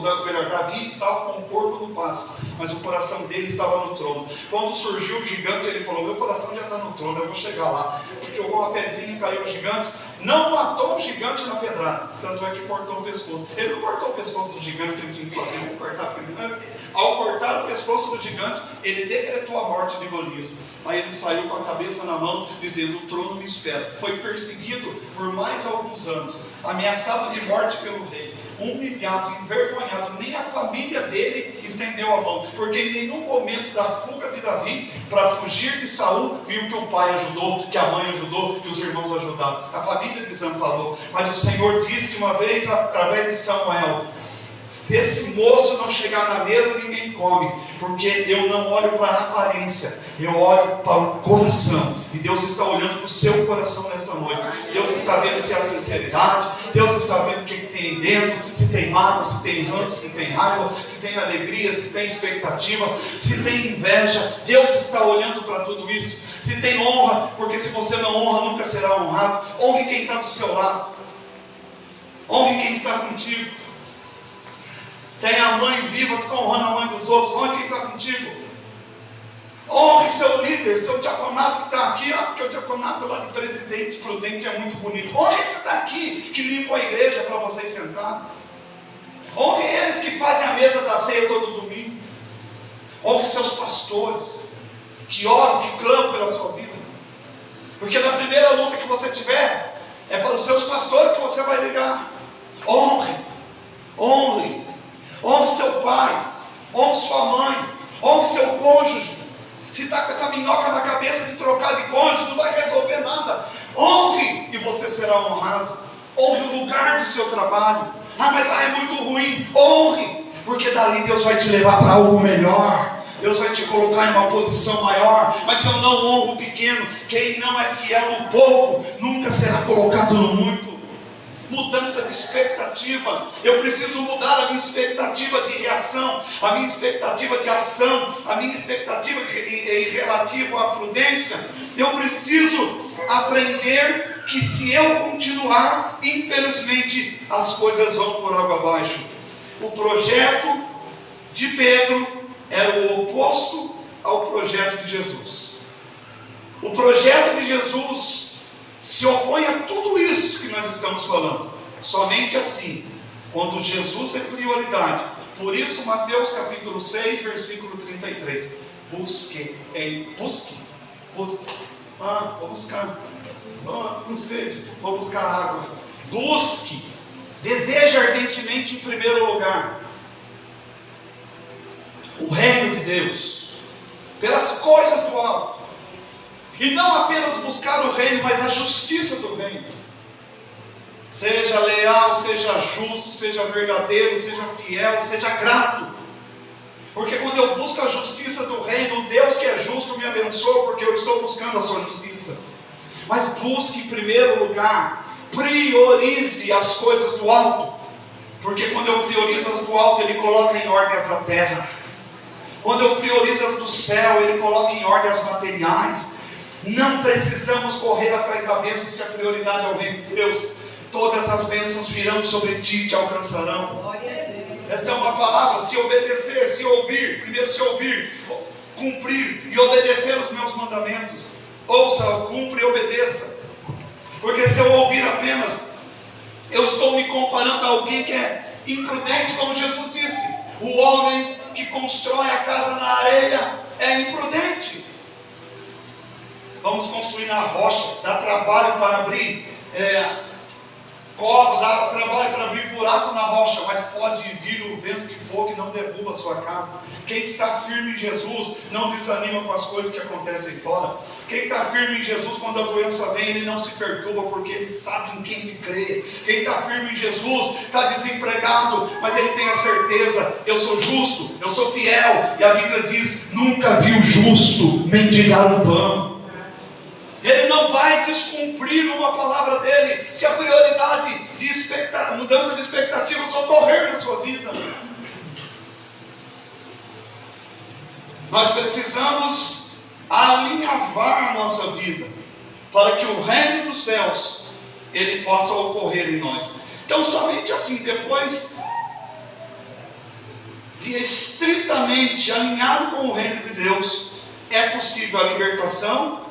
Davi estava com o corpo no pasto, mas o coração dele estava no trono. Quando surgiu o gigante, ele falou: meu coração já está no trono, eu vou chegar lá. Jogou uma pedrinha e caiu o gigante. Não matou o gigante na pedrada, tanto é que cortou o pescoço. Ele não cortou o pescoço do gigante que ele tinha que fazer, ele cortar primeiro. Ao cortar o pescoço do gigante, ele decretou a morte de Golias. Aí ele saiu com a cabeça na mão, dizendo: o trono me espera. Foi perseguido por mais alguns anos, ameaçado de morte pelo rei, humilhado, envergonhado. Nem a família dele estendeu a mão, porque em nenhum momento da fuga de Davi para fugir de Saul viu que o pai ajudou, que a mãe ajudou, que os irmãos ajudaram. A família desamparou. Mas o Senhor disse uma vez através de Samuel: se esse moço não chegar na mesa, ninguém come, porque eu não olho para a aparência, eu olho para o coração. E Deus está olhando para o seu coração nesta noite. Deus está vendo se há sinceridade, Deus está vendo o que tem dentro, se tem mágoa, se tem ranço, se tem raiva, se tem alegria, se tem expectativa, se tem inveja. Deus está olhando para tudo isso. Se tem honra, porque se você não honra, nunca será honrado. Honre quem está do seu lado, honre quem está contigo. Tem a mãe viva, fica honrando a mãe dos outros. Honre quem está contigo. Honre seu líder, seu diaconato que está aqui. Porque o diaconato lá de Presidente Prudente é muito bonito. Honre esse daqui que limpa a igreja para vocês sentar. Honre eles que fazem a mesa da ceia todo domingo. Honre seus pastores que oram, que clamam pela sua vida. Porque na primeira luta que você tiver, é para os seus pastores que você vai ligar. Honre. Honre. Honre seu pai, honre sua mãe, honre seu cônjuge. Se está com essa minhoca na cabeça de trocar de cônjuge, não vai resolver nada. Honre e você será honrado. Honre o lugar do seu trabalho. Ah, mas lá é muito ruim. Honre, porque dali Deus vai te levar para algo melhor. Deus vai te colocar em uma posição maior. Mas se eu não honro o pequeno, quem não é fiel no pouco, nunca será colocado no muito. Mudança de expectativa. Eu preciso mudar a minha expectativa de reação, a minha expectativa de ação, a minha expectativa em relativo à prudência. Eu preciso aprender que se eu continuar, infelizmente as coisas vão por água abaixo. O projeto de Pedro era o oposto ao projeto de Jesus. O projeto de Jesus se opõe a tudo isso que nós estamos falando. Somente assim, quando Jesus é prioridade. Por isso Mateus capítulo 6, versículo 33. Busque. Vou buscar. Com sede. Vou buscar água. Busque. Deseja ardentemente em primeiro lugar o reino de Deus, pelas coisas do alto. E não apenas buscar o reino, mas a justiça do reino. Seja leal, seja justo, seja verdadeiro, seja fiel, seja grato. Porque quando eu busco a justiça do reino, Deus que é justo me abençoa, porque eu estou buscando a sua justiça. Mas busque em primeiro lugar, priorize as coisas do alto. Porque quando eu priorizo as do alto, Ele coloca em ordem as da terra. Quando eu priorizo as do céu, Ele coloca em ordem as materiais. Não precisamos correr atrás da bênção se a prioridade é o reino de Deus. Todas as bênçãos virão sobre ti e te alcançarão. Esta é uma palavra: se obedecer, se ouvir. Primeiro se ouvir, cumprir e obedecer os meus mandamentos. Ouça, cumpra e obedeça. Porque se eu ouvir apenas, eu estou me comparando a alguém que é imprudente, como Jesus disse. O homem que constrói a casa na areia é imprudente. Vamos construir na rocha, dá trabalho para abrir cova, dá trabalho para abrir buraco na rocha, mas pode vir o vento que for, que não derruba a sua casa. Quem está firme em Jesus não desanima com as coisas que acontecem fora. Quem está firme em Jesus, quando a doença vem, ele não se perturba, porque ele sabe em quem ele crê. Quem está firme em Jesus, está desempregado, mas ele tem a certeza: eu sou justo, eu sou fiel. E a Bíblia diz: nunca vi o justo mendigar o pão. Ele não vai descumprir uma palavra dele, se a prioridade de mudança de expectativas ocorrer na sua vida. Nós precisamos alinhavar a nossa vida, para que o reino dos céus, ele possa ocorrer em nós. Então, somente assim, depois de estritamente alinhado com o reino de Deus, é possível a libertação,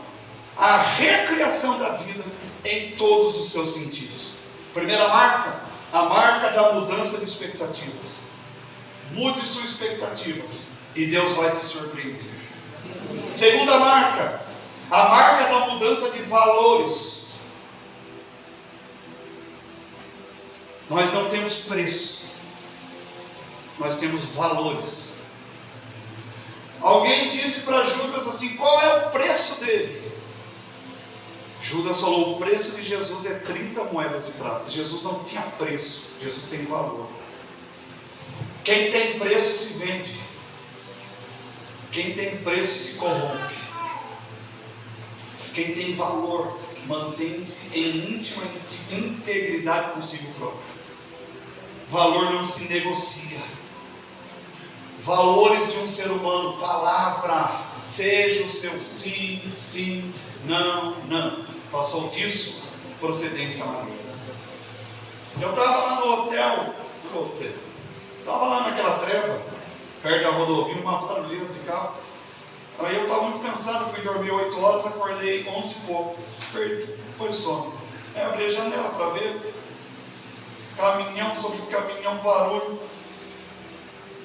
a recriação da vida em todos os seus sentidos. Primeira marca, a marca da mudança de expectativas. Mude suas expectativas e Deus vai te surpreender. Segunda marca, a marca da mudança de valores. Nós não temos preço, nós temos valores. Alguém disse para Judas assim: qual é o preço dele? Judas falou: o preço de Jesus é 30 moedas de prata. Jesus não tinha preço, Jesus tem valor. Quem tem preço se vende, quem tem preço se corrompe. Quem tem valor mantém-se em íntima integridade consigo próprio. Valor não se negocia. Valores de um ser humano: palavra, seja o seu sim, sim, não, não. Passou disso, procedência maligna. Eu estava lá no hotel, estava lá naquela treva, perto da rodovia, uma barulheira de carro. Aí eu estava muito cansado, fui dormir 8 horas, acordei 11 e pouco, foi sono. Aí eu abri a janela para ver, caminhão sobre caminhão, barulho.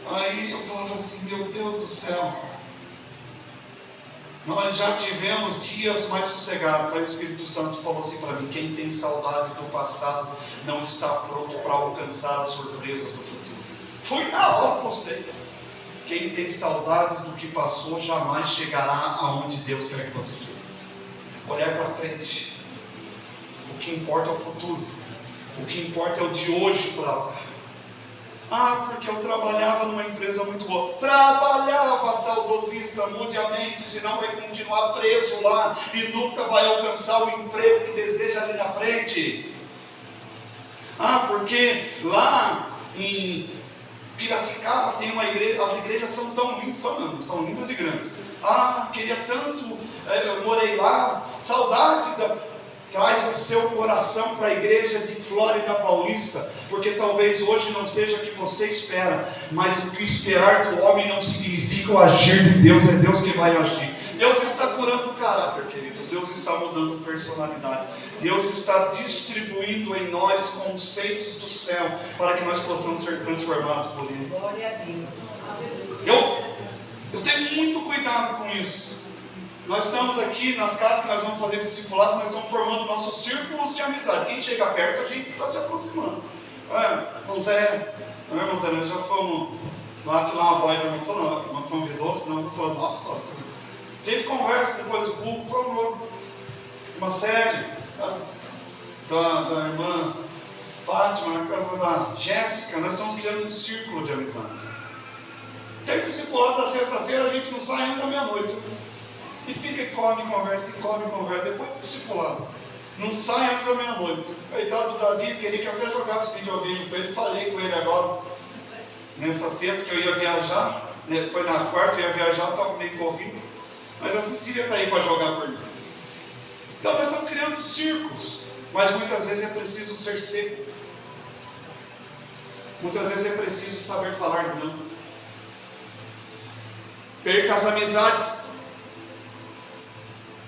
Aí eu falava assim: meu Deus do céu, nós já tivemos dias mais sossegados. Aí o Espírito Santo falou assim para mim: quem tem saudade do passado não está pronto para alcançar as surpresas do futuro. Fui na hora, postei. Quem tem saudades do que passou jamais chegará aonde Deus quer que você chegue. Olhar para frente. O que importa é o futuro. O que importa é o de hoje para lá. Ah, porque eu trabalhava numa empresa muito boa. Trabalhava, saudosista, mude a mente, senão vai continuar preso lá e nunca vai alcançar o emprego que deseja ali na frente. Ah, porque lá em Piracicaba tem uma igreja, as igrejas são tão lindas, são lindas e grandes. Ah, queria tanto, eu morei lá, saudade traz o seu coração para a igreja de Flórida Paulista, porque talvez hoje não seja o que você espera, mas o que esperar do homem não significa o agir de Deus, é Deus que vai agir. Deus está curando o caráter, queridos, Deus está mudando personalidades, Deus está distribuindo em nós conceitos do céu, para que nós possamos ser transformados por Ele. Glória a Deus. Eu tenho muito cuidado com isso. Nós estamos aqui nas casas que nós vamos fazer discipulado, nós estamos formando nossos círculos de amizade. Quem chega perto, a gente está se aproximando. Irmão Zé, nós já fomos lá tirar uma boia, não convidou, senão eu falei: nossa, a gente conversa depois do culto, falou uma série da irmã Fátima, na casa da Jéssica. Nós estamos criando um círculo de amizade. Tem discipulado da sexta-feira, a gente não sai antes da meia-noite. E fica e come, conversa, depois do discipulado. Não sai antes da meia-noite. Coitado do Davi, queria que eu até jogasse videogame com ele. Falei com ele agora, nessa sexta, que eu ia viajar. Foi na quarta, eu ia viajar, estava meio corrido. Mas a Cecília está aí para jogar por mim. Então nós estamos criando círculos. Mas muitas vezes é preciso ser seco. Muitas vezes é preciso saber falar não. Perca as amizades.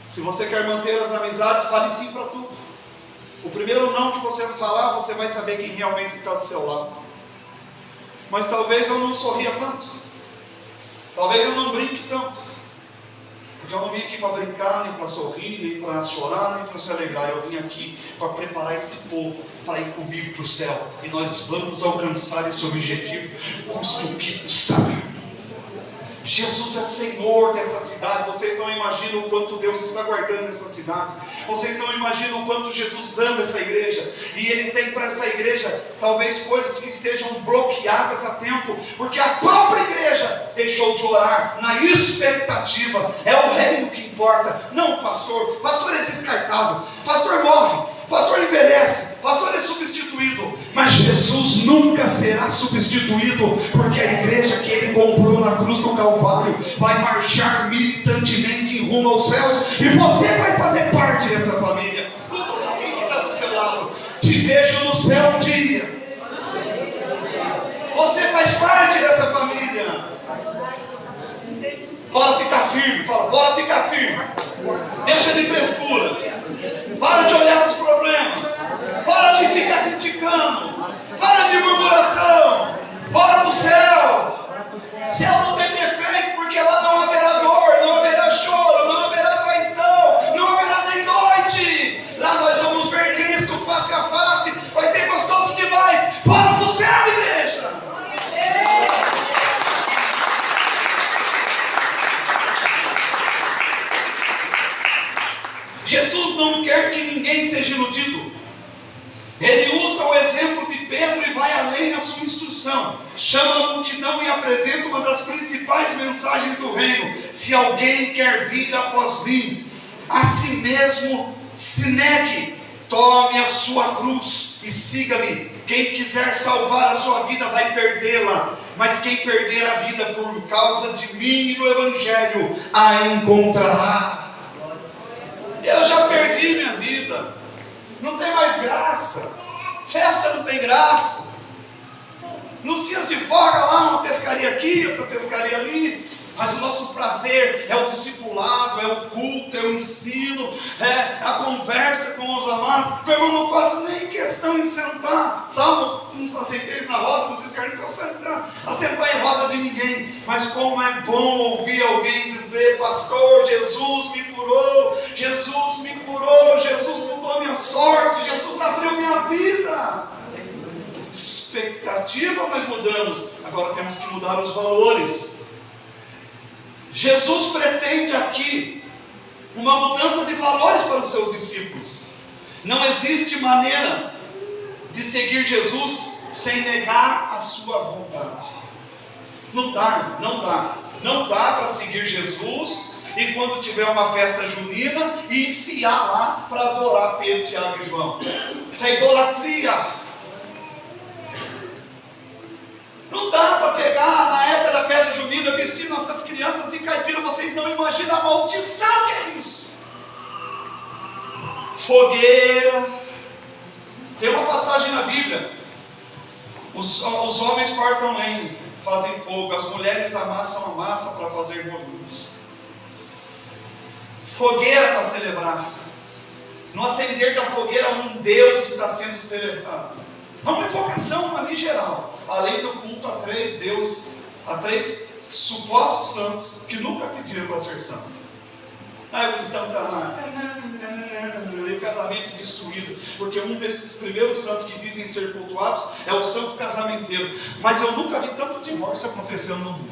Se você quer manter as amizades, fale sim para tudo. O primeiro não que você falar, você vai saber quem realmente está do seu lado. Mas talvez eu não sorria tanto. Talvez eu não brinque tanto, porque eu não vim aqui para brincar, nem para sorrir, nem para chorar, nem para se alegrar. Eu vim aqui para preparar esse povo para ir comigo para o céu. E nós vamos alcançar esse objetivo, custe o que custar. Jesus é Senhor dessa cidade. Vocês não imaginam o quanto Deus está guardando essa cidade. Vocês não imaginam o quanto Jesus ama essa igreja. E Ele tem para essa igreja talvez coisas que estejam bloqueadas há tempo, porque a própria igreja deixou de orar na expectativa. É o reino que importa, não o pastor. Pastor é descartado, pastor morre, pastor envelhece, pastor é substituído, mas Jesus nunca será substituído, porque a igreja que Ele comprou na cruz do Calvário vai marchar militantemente em rumo aos céus, e você vai fazer parte dessa família. Tudo alguém que está do seu lado, te vejo no céu um dia. Você faz parte dessa família. Bora ficar firme, fala, bora ficar firme. Deixa de frescura. Para de olhar para os problemas. Para de ficar criticando. Para de murmuração. Bora para o céu. Céu não tem defeito, porque lá não haverá dor, não haverá choro, não haverá traição, não haverá nem noite. Lá nós vamos ver Cristo face a face. Vai ser gostoso demais. Bora para o céu, igreja. Jesus não quer que ninguém seja iludido. Ele usa o exemplo de Pedro e vai além na sua instrução. Chama a multidão e apresenta uma das principais mensagens do reino. Se alguém quer vir após mim, a si mesmo se negue, tome a sua cruz e siga-me. Quem quiser salvar a sua vida vai perdê-la, mas quem perder a vida por causa de mim e do Evangelho, a encontrará. Eu já perdi minha vida, não tem mais graça, festa não tem graça. Nos dias de folga lá, uma pescaria aqui, outra pescaria ali, mas o nosso prazer é o discipulado, é o culto, é o ensino, é a conversa com os amados. Meu irmão, não faço nem questão em sentar, salvo uns assenteiros na roda, vocês querem que eu assentar em roda de ninguém, mas como é bom ouvir alguém dizer: pastor, Jesus me curou, Jesus me curou, Jesus mudou minha sorte, Jesus abriu minha vida. Expectativa nós mudamos, agora temos que mudar os valores. Jesus pretende aqui uma mudança de valores para os seus discípulos. Não existe maneira de seguir Jesus sem negar a sua vontade. Não dá para seguir Jesus e quando tiver uma festa junina e enfiar lá para adorar Pedro, Tiago e João. Isso é idolatria. Não dá para pegar na época da festa junina, vestir nossas crianças de caipira. Vocês não imaginam a maldição que é isso. Fogueira. Tem uma passagem na Bíblia. Os homens cortam lenha, fazem fogo. As mulheres amassam a massa para fazer bolinhos. Fogueira para celebrar. No acender da fogueira, um Deus está sendo celebrado. É uma invocação ali geral. Além do culto a três deuses, a três supostos santos que nunca pediram para ser santos. Aí o cristão está lá, e o casamento destruído, porque um desses primeiros santos que dizem ser cultuados é o santo casamenteiro. Mas eu nunca vi tanto divórcio acontecendo no mundo.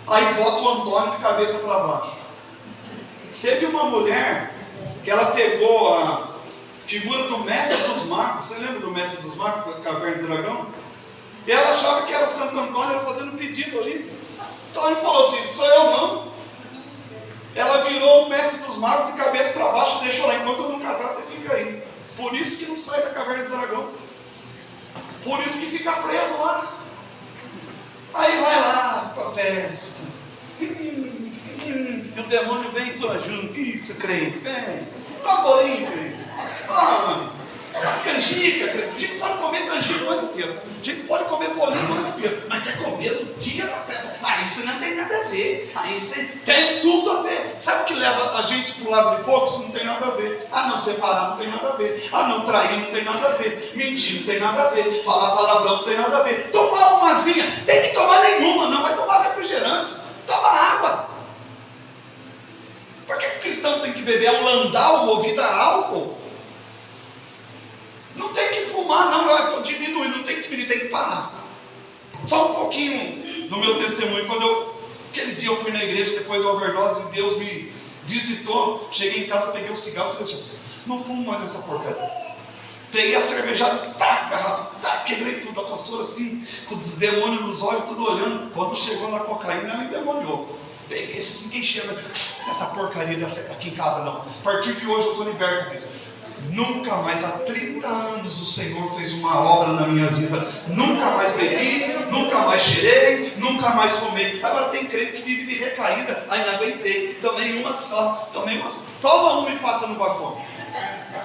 Aí bota o Antônio de cabeça para baixo. Teve uma mulher que ela pegou a figura do mestre dos magos. Você lembra do mestre dos magos, da caverna do dragão? E ela achava que era o Santo Antônio, ela fazendo um pedido ali. Então ele falou assim: sou eu não. Ela virou o mestre dos magos de cabeça para baixo, deixou lá: enquanto eu não casar, você fica aí. Por isso que não sai da caverna do dragão. Por isso que fica preso lá. Aí vai lá para a festa. E o demônio vem toda junto. Isso, crente, vem. Dá bolinho, crente. Canjica. A gente pode comer canjica o ano inteiro. A gente pode comer bolinho o ano inteiro. Mas quer comer no dia da festa. Isso não tem nada a ver. Aí você tem tudo a ver. Sabe o que leva a gente para o lado de fogo? Isso não tem nada a ver. Ah, não separar não tem nada a ver. Ah, não trair não tem nada a ver. Mentir não tem nada a ver. Falar palavrão não tem nada a ver. Tomar umazinha, tem que tomar nenhuma, não vai tomar refrigerante. Toma água. Por que o cristão tem que beber um landau movido a álcool? Não tem que fumar, não. Eu estou diminuindo, não tem que diminuir, tem que parar. Só um pouquinho do meu testemunho. Aquele dia eu fui na igreja depois da overdose e Deus me visitou. Cheguei em casa, peguei o cigarro e falei assim: não fumo mais essa porcaria. Peguei a cervejada, garrafa, quebrei tudo. A pastora assim, com os demônios nos olhos, tudo olhando. Quando chegou na cocaína, ela me demoniou. Peguei isso assim, quem chega nessa porcaria aqui em casa não. A partir de hoje eu estou liberto disso. Nunca mais, há 30 anos o Senhor fez uma obra na minha vida. Nunca mais bebi, nunca mais cheirei, nunca mais fumei. Agora tem crente que vive de recaída. Ainda aguentei, tomei uma só. Toma uma e passa no bafome.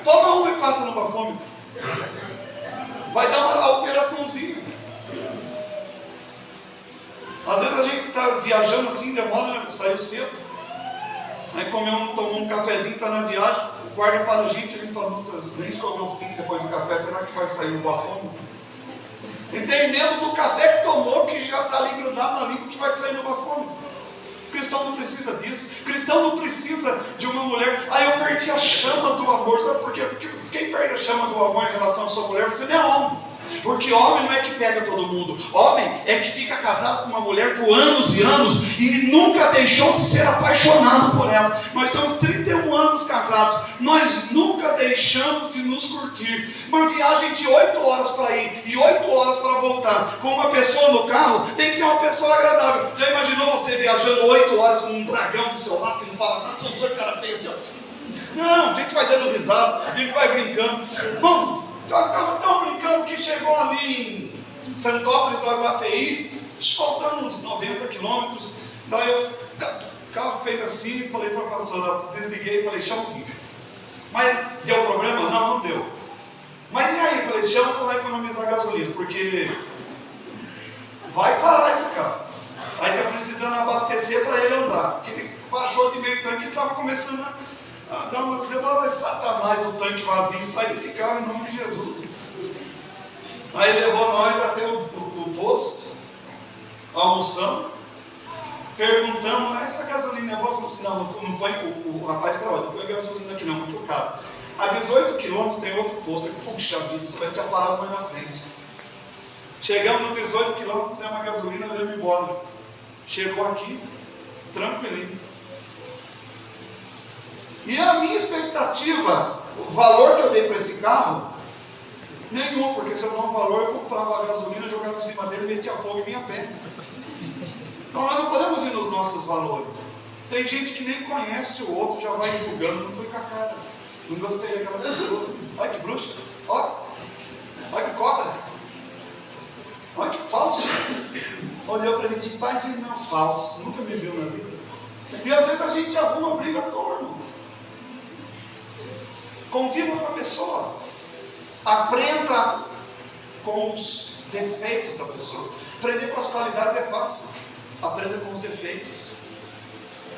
Toma uma e passa no bafome. Vai dar uma alteraçãozinha. Às vezes a gente está viajando assim, demora, né? Saiu cedo. Aí tomou um cafezinho, está na viagem. O guarda fala: gente, a gente fala: nossa, nem escoveu o fim depois do café, será que vai sair o bafome? Entendendo do café que tomou, que já está ali grudado na língua, que vai sair no bafome. O cristão não precisa disso. O cristão não precisa de uma mulher. Aí eu perdi a chama do amor. Sabe por quê? Porque quem perde a chama do amor em relação à sua mulher, você não é homem. Porque homem não é que pega todo mundo. Homem é que fica casado com uma mulher por anos e anos e nunca deixou de ser apaixonado por ela. Nós estamos 31 anos casados. Nós nunca deixamos de nos curtir. Uma viagem de 8 horas para ir e 8 horas para voltar. Com uma pessoa no carro, tem que ser uma pessoa agradável. Já imaginou você viajando 8 horas com um dragão do seu lado que não fala nada? Os dois caras feios assim, ó. Não, a gente vai dando risada, a gente vai brincando. Vamos. Estava tão brincando que chegou ali em Santópolis do Aguapeí, faltando uns 90 quilômetros. Daí o carro fez assim e falei para a pastora, desliguei e falei: chama o guincho. Mas deu problema? Não deu. Mas e aí? Falei: chama para economizar gasolina, porque vai parar esse carro. Aí está precisando abastecer para ele andar. Ele baixou de meio tanque e estava começando a dar uma semana, Satanás do tanque vazio, sai desse carro em nome de Jesus. Aí levou nós até o posto, almoçamos, perguntamos: essa gasolina é boa? Falou assim: não põe, o rapaz falou: não põe gasolina aqui não, muito caro. A 18 quilômetros tem outro posto. Puxa vida, você vai ter parado mais na frente. Chegamos nos 18 quilômetros, é uma gasolina, deu embora. Chegou aqui, tranquilinho. E a minha expectativa, o valor que eu dei para esse carro, nenhum, porque se eu dar um valor, eu comprava a gasolina, jogava em cima dele e metia fogo em minha perna. Então nós não podemos ir nos nossos valores. Tem gente que nem conhece o outro, já vai julgando, não foi com a cara. Não gostei daquela pessoa. Olha que bruxa, olha que cobra, olha que falso. Olhou para mim e disse: pai, não, falso, nunca me viu na vida. E às vezes a gente arruma briga à toa, irmão. Conviva com a pessoa. Aprenda com os defeitos da pessoa. Aprender com as qualidades é fácil. Aprenda com os defeitos.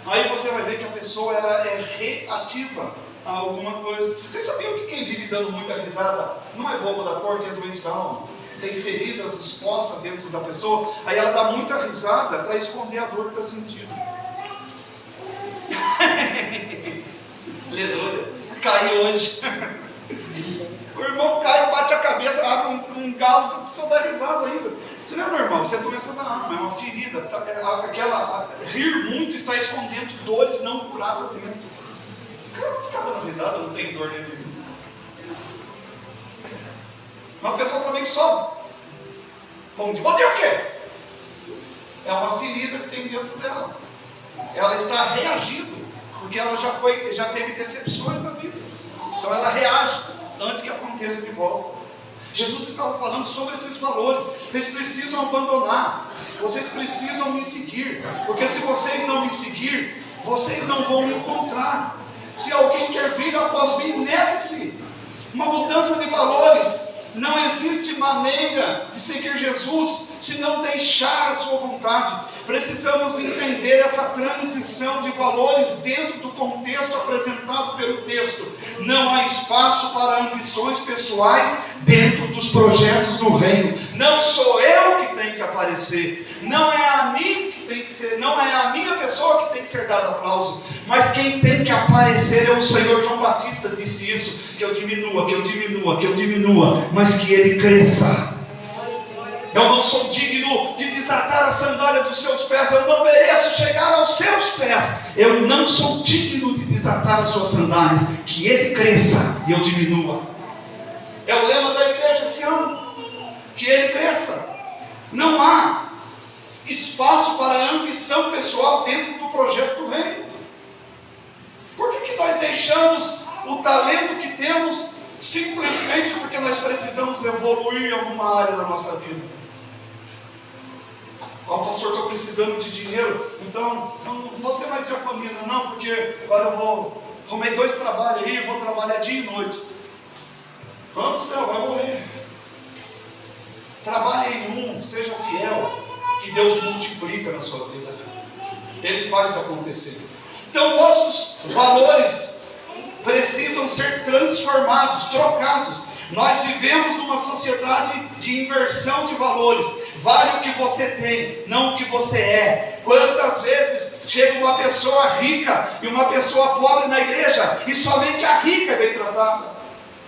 Aí você vai ver que a pessoa ela é reativa a alguma coisa. Vocês sabiam que quem vive dando muita risada não é bobo da corte, é doente da alma? Tem feridas expostas dentro da pessoa. Aí ela dá muita risada para esconder a dor que está sentindo. Aleluia. Caiu hoje. O irmão cai, bate a cabeça, abre um galo, a pessoa dá risada ainda. Isso não é normal, isso é doença da alma, é uma ferida. Rir muito está escondendo dores não curadas dentro. O cara fica dando risada, não tem dor dentro. Uma pessoa também sobe. Bom dia, bom dia o quê? É uma ferida que tem dentro dela. Ela está reagindo, porque ela já teve decepções na vida. Então ela reage antes que aconteça de volta. Jesus estava falando sobre esses valores. Vocês precisam abandonar. Vocês precisam me seguir. Porque se vocês não me seguir, vocês não vão me encontrar. Se alguém quer vir após mim, negue-se. Uma mudança de valores. Não existe maneira de seguir Jesus se não deixar a sua vontade. Precisamos entender essa transição de valores dentro do contexto apresentado pelo texto. Não há espaço para ambições pessoais dentro dos projetos do reino. Não sou eu que tenho que aparecer, não é a mim que tem que ser, não é a minha pessoa que tem que ser dado aplauso, mas quem tem que aparecer é o Senhor. João Batista disse isso, que eu diminua, mas que ele cresça. Eu não sou digno de desatar a sandália dos seus pés, eu não mereço chegar aos seus pés, eu não sou digno de desatar as suas sandálias, que ele cresça e eu diminua. É o lema da igreja esse ano, que ele cresça. Não há espaço para ambição pessoal dentro do projeto do reino. Por que nós deixamos o talento que temos simplesmente porque nós precisamos evoluir em alguma área da nossa vida? Ó, pastor, estou precisando de dinheiro, então não vou ser mais diaconisa não, porque agora eu arrumei 2 trabalhos aí, eu vou trabalhar dia e noite. Vamos, céu, vai morrer. Trabalhe em seja fiel, que Deus multiplica na sua vida. Ele faz acontecer. Então nossos valores precisam ser transformados, trocados. Nós vivemos numa sociedade de inversão de valores. Vale o que você tem, não o que você é. Quantas vezes chega uma pessoa rica e uma pessoa pobre na igreja, e somente a rica é bem tratada?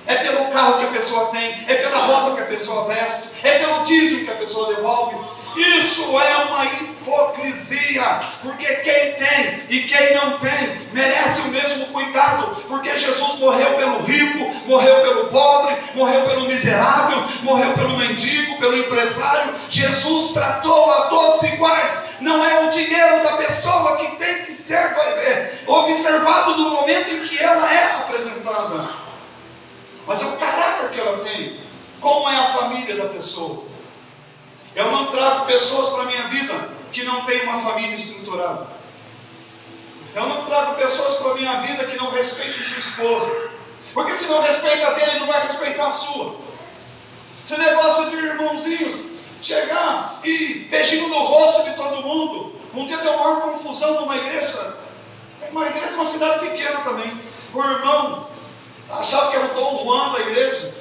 É pelo carro que a pessoa tem, é pela roupa que a pessoa veste, é pelo dízimo que a pessoa devolve. Isso é uma hipocrisia, porque quem tem e quem não tem merece o mesmo cuidado, porque Jesus morreu pelo rico, morreu pelo pobre, morreu pelo miserável, morreu pelo mendigo, pelo empresário. Jesus tratou a todos iguais. Não é o dinheiro da pessoa que tem que ser observado no momento em que ela é apresentada, mas é o caráter que ela tem, como é a família da pessoa. Eu não trago pessoas para a minha vida que não têm uma família estruturada. Eu não trago pessoas para a minha vida que não respeitem sua esposa, porque se não respeita a dele, ele não vai respeitar a sua. Esse negócio de irmãozinhos chegar e beijinho no rosto de todo mundo. Um dia deu uma confusão numa igreja de uma cidade pequena também. O irmão achava que era o Dom Juan da igreja.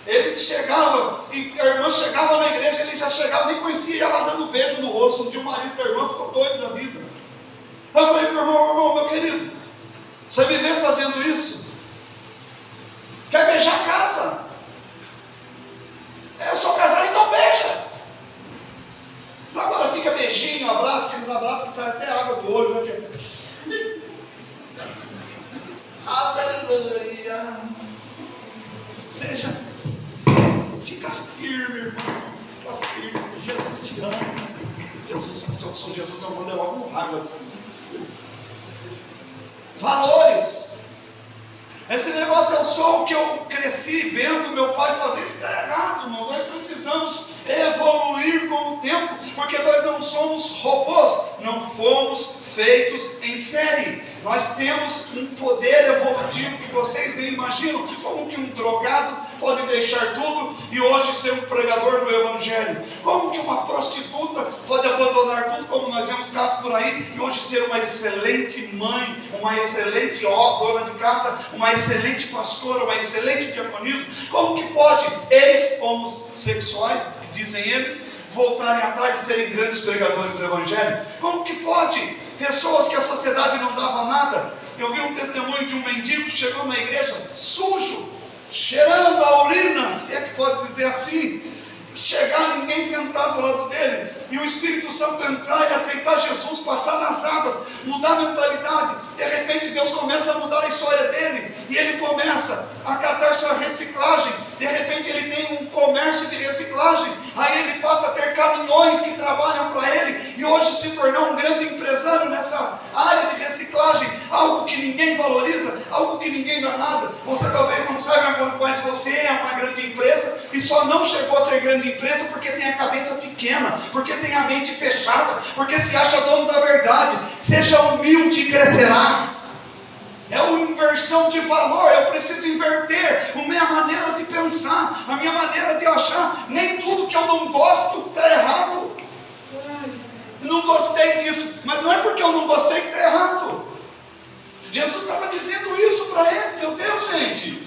Ele chegava, e a irmã chegava na igreja, ele já chegava, nem conhecia ela dando beijo no rosto. Um dia o marido da irmã ficou doido da vida. Eu falei para o irmão, meu querido, você me vê fazendo isso? Quer beijar a casa? Eu sou casado, então beija. Agora fica beijinho, abraço, aqueles abraços que saem até água do olho, né? Aleluia. Fica firme, irmão. Fica firme. Jesus te ama. Se eu sou Jesus, eu vou dar logo um raiva assim. Valores. Esse negócio, eu sou o que eu cresci vendo meu pai fazer. Isso está errado, irmãos. Nós precisamos evoluir com o tempo, porque nós não somos robôs, não fomos feitos em série. Nós temos um poder evolutivo que vocês nem imaginam. Como que um drogado pode deixar tudo e hoje ser um pregador do Evangelho? Como que uma prostituta pode abandonar tudo, como nós vemos casos por aí, e hoje ser uma excelente mãe, uma excelente dona de casa, uma excelente pastora, uma excelente diaconisa? Como que pode ex-homossexuais, que dizem eles, voltarem atrás e serem grandes pregadores do Evangelho? Como que pode pessoas que a sociedade não dava nada? Eu vi um testemunho de um mendigo que chegou na igreja sujo, cheirando a urina, se é que pode dizer assim, chegar ninguém sentado ao lado dele, e o Espírito Santo entrar e aceitar Jesus, passar nas águas, mudar a mentalidade. De repente Deus começa a mudar a história dele, e ele começa a catar sua reciclagem. De repente ele tem um comércio de reciclagem, aí ele passa a ter caminhões que trabalham para ele, e hoje se tornou um grande empresário nessa área de reciclagem, algo que ninguém valoriza, algo que ninguém dá nada. Você talvez não saiba, mas você é uma grande empresa, e só não chegou a ser grande empresa porque tem a cabeça pequena, porque tem a mente fechada, porque se acha dono da verdade. Seja humilde e crescerá. É uma inversão de valor. Eu preciso inverter a minha maneira de pensar, a minha maneira de achar. Nem tudo que eu não gosto está errado. Não gostei disso, mas não é porque eu não gostei que está errado. Jesus estava dizendo isso para ele. Meu Deus, gente,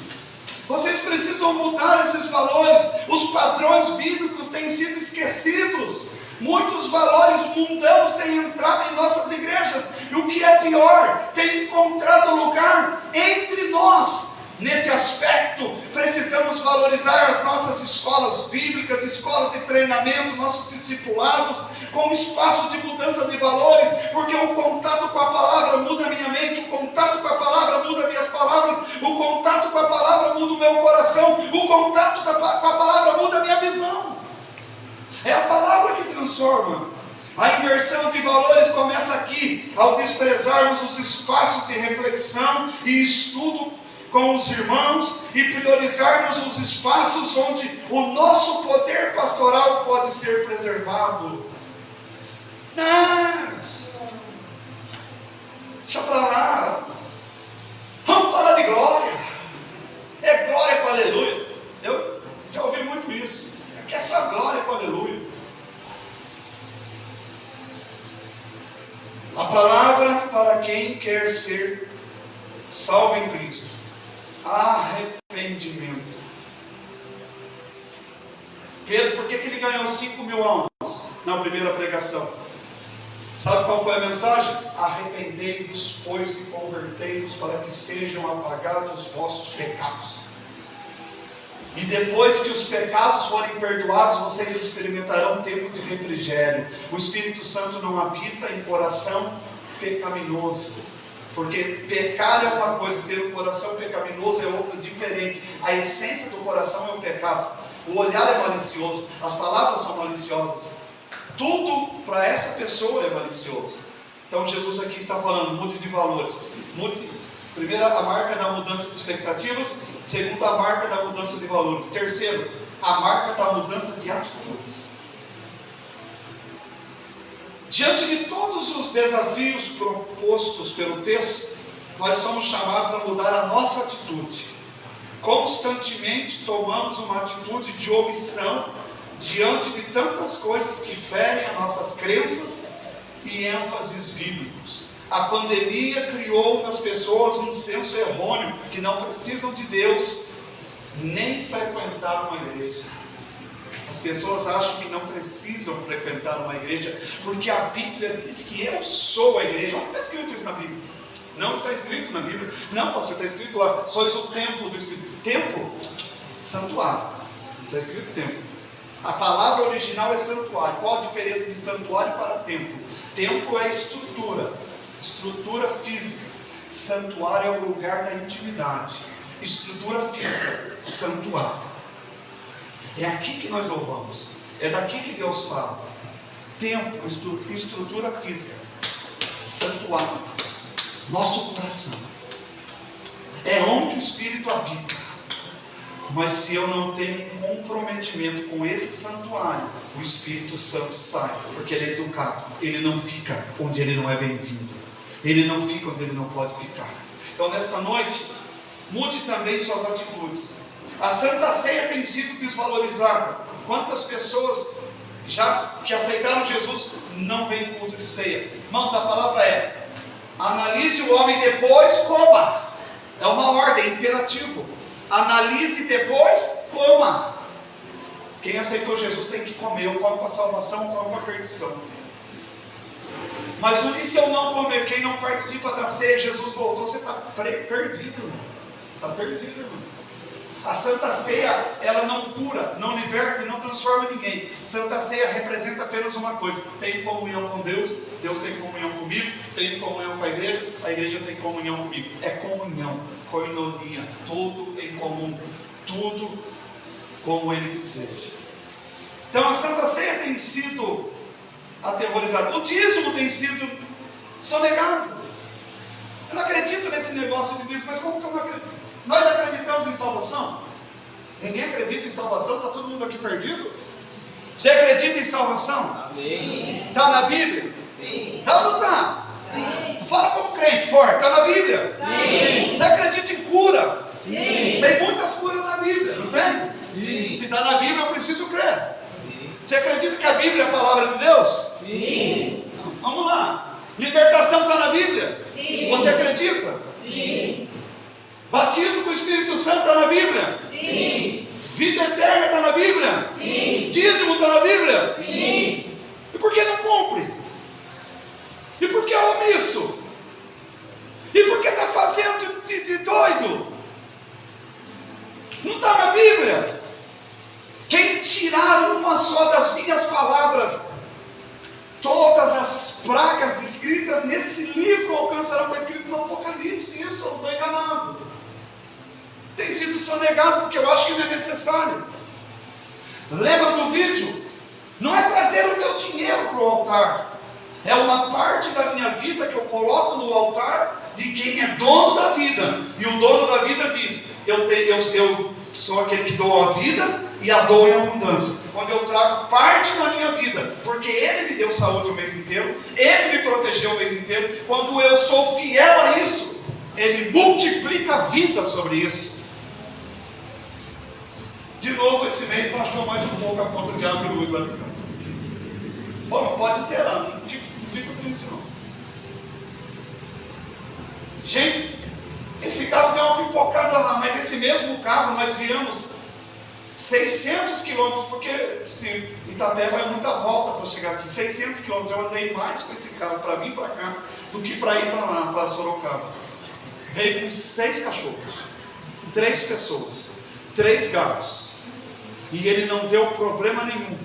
vocês precisam mudar esses valores. Os padrões bíblicos têm sido esquecidos. Muitos valores mundanos têm entrado em nossas igrejas. E o que é pior, tem encontrado lugar entre nós. Nesse aspecto, precisamos valorizar as nossas escolas bíblicas, escolas de treinamento, nossos discipulados, como espaço de mudança de valores, porque o contato com a palavra muda a minha mente, o contato com a palavra muda minhas palavras, o contato com a palavra muda o meu coração, o contato com a palavra muda a minha visão. É a palavra que transforma. A inversão de valores começa aqui, ao desprezarmos os espaços de reflexão e estudo com os irmãos e priorizarmos os espaços onde o nosso poder pastoral pode ser preservado. Mas, deixa para lá. Vamos falar de glória. É glória com aleluia. Eu já ouvi muito isso. É só glória com aleluia. A palavra para quem quer ser salvo em Cristo: arrependimento. Pedro, por que ele ganhou 5.000 almas na primeira pregação? Sabe qual foi a mensagem? Arrependei-vos, pois, e convertei-vos, para que sejam apagados os vossos pecados. E depois que os pecados forem perdoados, vocês experimentarão tempo de refrigério. O Espírito Santo não habita em coração pecaminoso. Porque pecar é uma coisa, ter um coração pecaminoso é outra, diferente. A essência do coração é o pecado. O olhar é malicioso, as palavras são maliciosas. Tudo para essa pessoa é malicioso. Então Jesus aqui está falando, mude de valores. Primeiro, a marca da mudança de expectativas. Segundo, a marca da mudança de valores. Terceiro, a marca da mudança de atitudes. Diante de todos os desafios propostos pelo texto, nós somos chamados a mudar a nossa atitude. Constantemente tomamos uma atitude de omissão diante de tantas coisas que ferem as nossas crenças e ênfases bíblicos. A pandemia criou nas pessoas um senso errôneo, que não precisam de Deus nem frequentar uma igreja. As pessoas acham que não precisam frequentar uma igreja, porque a Bíblia diz que eu sou a igreja. Não está escrito isso na Bíblia. Não está escrito na Bíblia. Não, pastor, está escrito lá, sois o templo do Espírito. Templo, santuário. Está escrito templo. A palavra original é santuário. Qual a diferença de santuário para templo? Templo é estrutura física. Santuário é o lugar da intimidade. Estrutura física, santuário. É aqui que nós louvamos. É daqui que Deus fala. Templo, estrutura física, santuário, nosso coração. É onde o Espírito habita. Mas se eu não tenho comprometimento com esse santuário, o Espírito Santo sai, porque ele é educado. Ele não fica onde ele não é bem-vindo. Ele não fica onde ele não pode ficar. Então nesta noite, mude também suas atitudes. A Santa Ceia tem sido desvalorizada. Quantas pessoas já que aceitaram Jesus não vêm culto de ceia? Irmãos, a palavra é: analise o homem, depois coma. É uma ordem, imperativo. Analise, depois coma. Quem aceitou Jesus tem que comer. Eu como para a salvação, eu como para a perdição. Mas e se eu não comer? Quem não participa da ceia, Jesus voltou, você está perdido, irmão. Está perdido, irmão. A Santa Ceia, ela não cura, não liberta e não transforma ninguém. Santa Ceia representa apenas uma coisa: tenho comunhão com Deus, Deus tem comunhão comigo, tenho comunhão com a igreja tem comunhão comigo. É comunhão, koinonia, tudo em comum, tudo como Ele deseja. Então a Santa Ceia tem sido aterrorizada, o dízimo tem sido sonegado. Eu não acredito nesse negócio de dízimo, mas como que eu não acredito? Nós acreditamos em salvação? Ninguém acredita em salvação? Está todo mundo aqui perdido? Você acredita em salvação? Amém. Está na Bíblia? Sim. Está ou não está? Sim. Fala como crente forte, está na Bíblia. Sim. Você acredita em cura? Sim. Tem muitas curas na Bíblia, não tem? Sim. Se está na Bíblia, eu preciso crer. Você acredita que a Bíblia é a palavra de Deus? Sim. Vamos lá. Libertação está na Bíblia? Sim. Você acredita? Sim. Batismo com o Espírito Santo está na Bíblia? Sim. Vida eterna está na Bíblia? Sim. Dízimo está na Bíblia? Sim. E por que não cumpre? E por que é omisso? E por que está fazendo de doido? Não está na Bíblia. Quem tirar uma só das minhas palavras, todas as pragas escritas nesse livro alcançarão, está escrito no Apocalipse. Isso, eu não estou enganado. Tem sido sonegado porque eu acho que não é necessário. Lembra do vídeo? Não é trazer o meu dinheiro para o altar. É uma parte da minha vida que eu coloco no altar de quem é dono da vida. E o dono da vida diz: eu sou aquele que dou a vida e a dou em abundância. Onde eu trago parte da minha vida, porque Ele me deu saúde o mês inteiro, Ele me protegeu o mês inteiro. Quando eu sou fiel a isso, Ele multiplica a vida sobre isso. De novo, esse mês baixou mais um pouco a conta de água e luz lá dentro. Bom, não pode ser lá, não fico triste não. Gente, esse carro deu uma pipocada lá, mas esse mesmo carro nós viemos 600 quilômetros, porque sim, Itapé vai muita volta para chegar aqui. 600 quilômetros, eu andei mais com esse carro para vir para cá do que para ir para lá, para Sorocaba. Veio com 6 cachorros, 3 pessoas, 3 gatos. E ele não deu problema nenhum,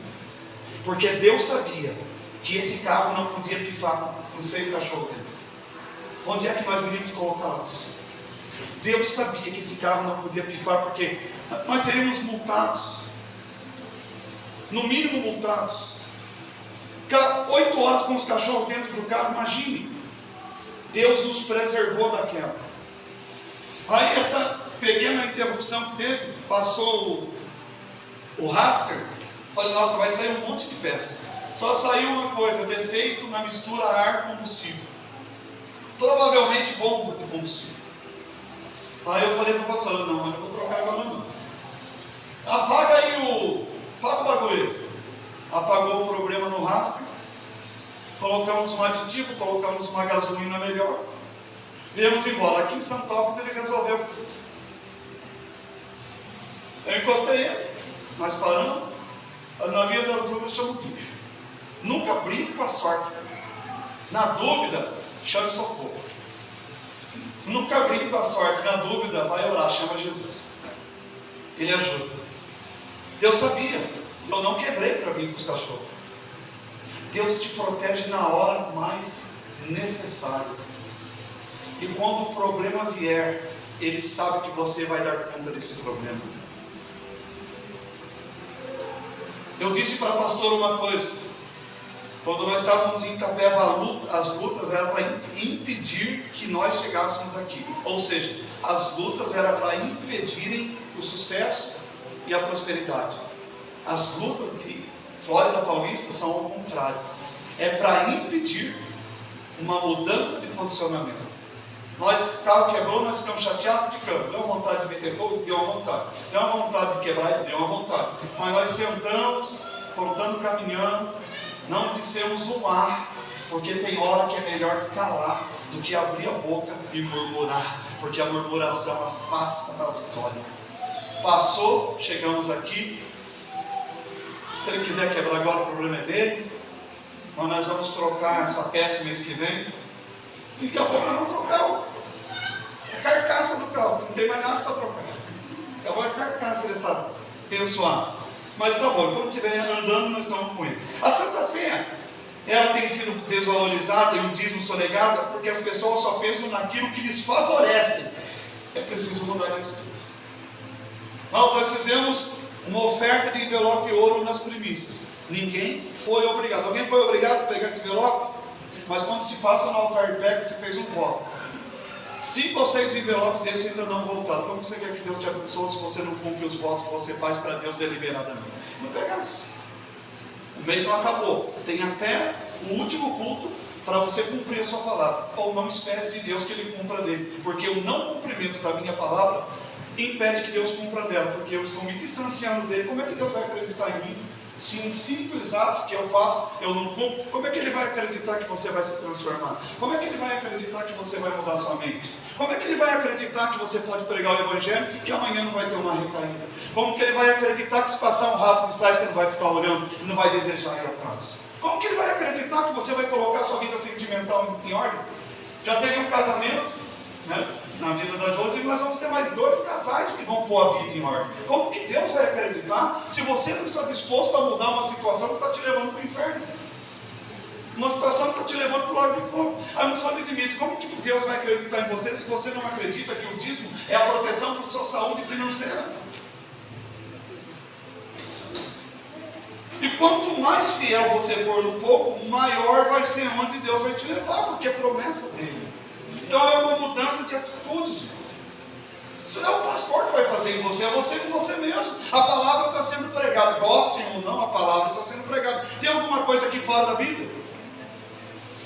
porque Deus sabia que esse carro não podia pifar com 6 cachorros dentro. Onde é que nós iríamos colocá-los? Deus sabia que esse carro não podia pifar, porque nós seríamos multados, no mínimo multados. Ficar 8 horas com os cachorros dentro do carro, imagine. Deus nos preservou daquela. Aí essa pequena interrupção que teve, passou o raster, falei, nossa, vai sair um monte de peça. Só saiu uma coisa, defeito na mistura ar-combustível. Provavelmente bomba de combustível. Aí eu falei para o pastor, não, eu não vou trocar agora não. Apaga aí apaga o bagulho. Apagou o problema no raster. Colocamos um aditivo, colocamos uma gasolina melhor. Viemos embora. Aqui em Santópolis ele resolveu. Eu encostei ele. Nós paramos. Na via das dúvidas chama o bicho. Nunca brinque com a sorte. Na dúvida, chame socorro. Nunca brinque com a sorte. Na dúvida, vai orar, chama Jesus. Ele ajuda. Deus sabia. Eu não quebrei para vir com os cachorros. Deus te protege na hora mais necessária. E quando o problema vier, Ele sabe que você vai dar conta desse problema. Eu disse para o pastor uma coisa. Quando nós estávamos em Itapeva, as lutas eram para impedir que nós chegássemos aqui. Ou seja, as lutas eram para impedirem o sucesso e a prosperidade. As lutas de Flórida Paulista são ao contrário. É para impedir uma mudança de posicionamento. Nós, carro quebrou, nós ficamos chateados, ficamos. Deu uma vontade de meter fogo? Deu uma vontade. Deu uma vontade de quebrar? Deu uma vontade. Mas nós sentamos, voltando, caminhando, não dissemos um ar, porque tem hora que é melhor calar do que abrir a boca e murmurar, porque a murmuração afasta a vitória. Passou, chegamos aqui. Se ele quiser quebrar agora, o problema é dele. Mas nós vamos trocar essa peça mês que vem. E daqui a pouco nós vamos trocar a carcaça do carro. Não tem mais nada para trocar. Acabou a carcaça dessa pensoada. Mas tá bom, quando estiver andando, nós estamos com ele. A Santa Ceia, ela tem sido desvalorizada e o dízimo sonegado, porque as pessoas só pensam naquilo que lhes favorece. É preciso mudar isso. Nós fizemos uma oferta de envelope ouro nas primícias. Ninguém foi obrigado. Alguém foi obrigado a pegar esse envelope? Mas quando se passa no altar de pé, você fez um voto. Se vocês envelopes desse ainda não voltaram, como você quer que Deus te abençoe se você não cumpre os votos que você faz para Deus deliberadamente? Não pegasse. O mês não acabou. Tem até o último culto para você cumprir a sua palavra. Ou não espere de Deus que Ele cumpra dele, porque o não cumprimento da minha palavra impede que Deus cumpra dela, porque eu estou me distanciando dele. Como é que Deus vai acreditar em mim? Se em simples atos que eu faço, eu não cumpro, como é que Ele vai acreditar que você vai se transformar? Como é que Ele vai acreditar que você vai mudar sua mente? Como é que Ele vai acreditar que você pode pregar o Evangelho e que amanhã não vai ter uma recaída? Como que Ele vai acreditar que se passar um rato de sai, você não vai ficar olhando e não vai desejar ir atrás? Como que Ele vai acreditar que você vai colocar sua vida sentimental em ordem? Já teve um casamento, né? Na vida da Josi, nós vamos ter mais 2 casais que vão pôr a vida em ordem. Como que Deus vai acreditar se você não está disposto a mudar uma situação que está te levando para o inferno? Uma situação que está te levando para o lado de fora. Eu não sou dizimista. Como que Deus vai acreditar em você se você não acredita que o dízimo é a proteção da sua saúde financeira? E quanto mais fiel você for no pouco, maior vai ser onde Deus vai te levar, porque é promessa dele. Então é uma mudança de atitude. Isso não é o pastor que vai fazer em você, é você com você mesmo. A palavra está sendo pregada, gostem ou não, a palavra está sendo pregada. Tem alguma coisa aqui fora da Bíblia?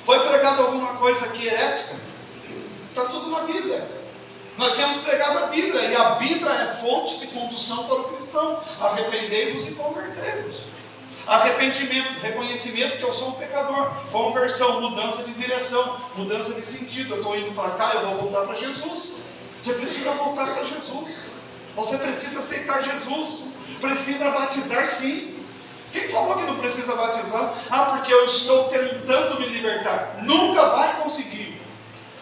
Foi pregada alguma coisa aqui herética? Está tudo na Bíblia. Nós temos pregado a Bíblia, e a Bíblia é fonte de condução para o cristão. Arrependei-vos e convertei-vos. Arrependimento, reconhecimento que eu sou um pecador. Conversão, mudança de direção, mudança de sentido. Eu estou indo para cá, eu vou voltar para Jesus. Você precisa voltar para Jesus. Você precisa aceitar Jesus. Precisa batizar, sim. Quem falou que não precisa batizar? Ah, porque eu estou tentando me libertar. Nunca vai conseguir.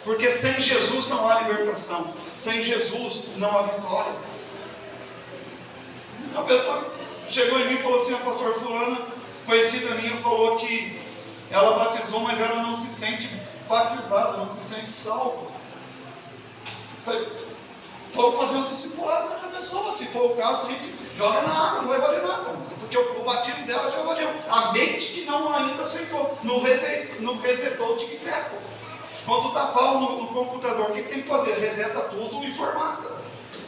Porque sem Jesus não há libertação. Sem Jesus não há vitória. A pessoa chegou em mim e falou assim: a pastor fulana, conhecida minha, falou que ela batizou, mas ela não se sente batizada, não se sente salva. Vamos fazer um discipulado com essa pessoa. Se for o caso, a gente joga na água, não vai valer nada, porque o batismo dela já valeu. A mente que não ainda aceitou, não resetou o tic-tac. Quando está pau no computador, o que tem que fazer? Reseta tudo e formata.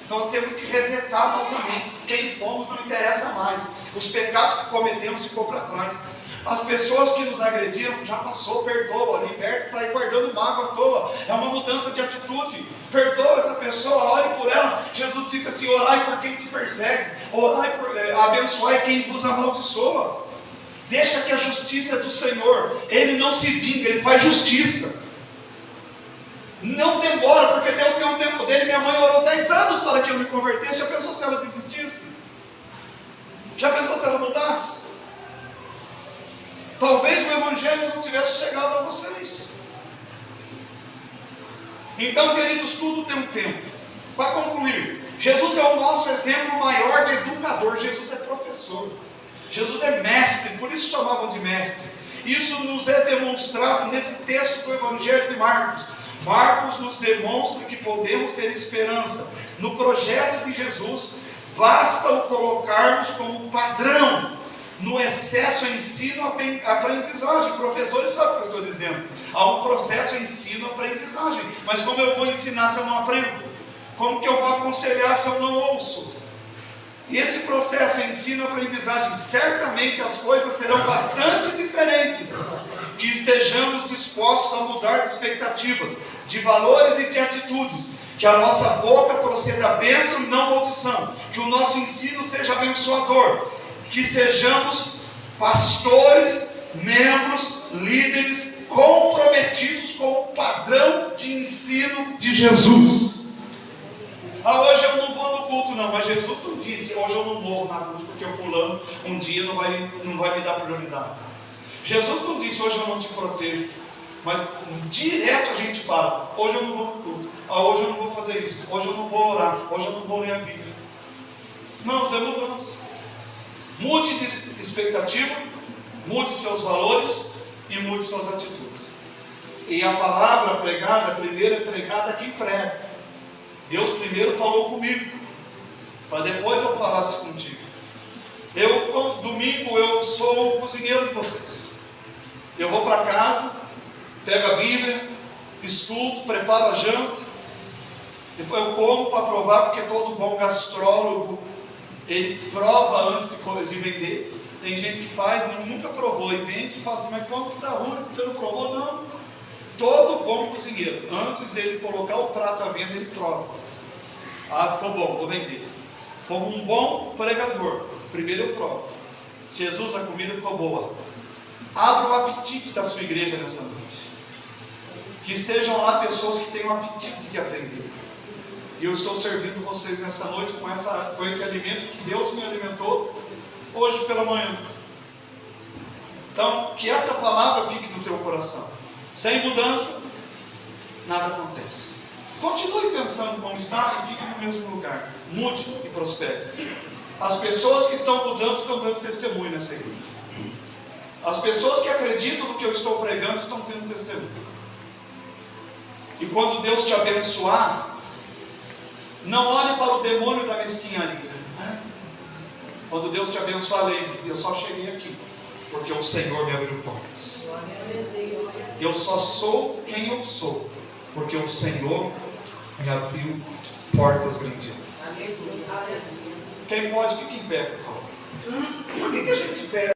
Então temos que resetar a nossa mente. Quem fomos não interessa mais. Os pecados que cometemos ficou para trás. As pessoas que nos agrediram, já passou, perdoa, liberta, está aí guardando mágoa à toa. É uma mudança de atitude. Perdoa essa pessoa, ore por ela. Jesus disse assim: orai por quem te persegue, abençoai quem vos amaldiçoa. Deixa que a justiça é do Senhor. Ele não se vinga, Ele faz justiça. Não demora, porque Deus tem um tempo dele. Minha mãe orou 10 anos para que eu me convertesse. Já pensou se ela desistisse? Já pensou se ela mudasse? Talvez o Evangelho não tivesse chegado a vocês. Então, queridos, tudo tem um tempo. Para concluir, Jesus é o nosso exemplo maior de educador. Jesus é professor. Jesus é mestre, por isso chamavam de mestre. Isso nos é demonstrado nesse texto do Evangelho de Marcos. Marcos nos demonstra que podemos ter esperança no projeto de Jesus. Basta o colocarmos como padrão no excesso ensino-aprendizagem. Professores sabem o que eu estou dizendo. Há um processo ensino-aprendizagem. Mas como eu vou ensinar se eu não aprendo? Como que eu vou aconselhar se eu não ouço? E esse processo ensino-aprendizagem, certamente as coisas serão bastante diferentes. Que estejamos dispostos a mudar de expectativas, de valores e de atitudes. Que a nossa boca proceda bênção e não maldição. Que o nosso ensino seja abençoador. Que sejamos pastores, membros, líderes comprometidos com o padrão de ensino de Jesus. Hoje eu não vou no culto não, mas Jesus não disse: hoje eu não vou na culto porque o fulano um dia não vai me dar prioridade. Jesus não disse: hoje eu não te protejo. Mas direto a gente fala: hoje eu não vou no culto, hoje eu não vou fazer isso, hoje eu não vou orar, hoje eu não vou ler a Bíblia. Não, isso é mudança. Mude de expectativa, mude seus valores e mude suas atitudes. E a palavra pregada, a primeira pregada quem prega. Deus primeiro falou comigo, para depois eu falasse contigo. Domingo eu sou o cozinheiro de vocês. Eu vou para casa, pego a Bíblia, estudo, preparo a janta, depois eu como para provar, porque todo bom gastrólogo, ele prova antes de vender. Tem gente que faz, nunca provou, e vende e fala assim: mas como que está ruim? Você não provou? Não. Todo bom cozinheiro, antes dele colocar o prato à venda, ele prova. Ah, ficou bom, vou vender. Como um bom pregador, primeiro eu provo. Jesus, a comida ficou boa. Abra o apetite da sua igreja nessa noite. Que estejam lá pessoas que tenham apetite de aprender. E eu estou servindo vocês nessa noite com esse alimento que Deus me alimentou hoje pela manhã. Então, que essa palavra fique no teu coração. Sem mudança, nada acontece. Continue pensando como está e fique no mesmo lugar. Mude e prospere. As pessoas que estão mudando estão dando testemunho nessa igreja. As pessoas que acreditam no que eu estou pregando estão tendo testemunho. E quando Deus te abençoar, não olhe para o demônio da mesquinharia. Né? Quando Deus te abençoar, lembre-se, eu só cheguei aqui porque o Senhor me abriu portas. Eu só sou quem eu sou porque o Senhor me abriu portas grandiosas. Quem pode, fique em pé, por favor. Por que a gente pega?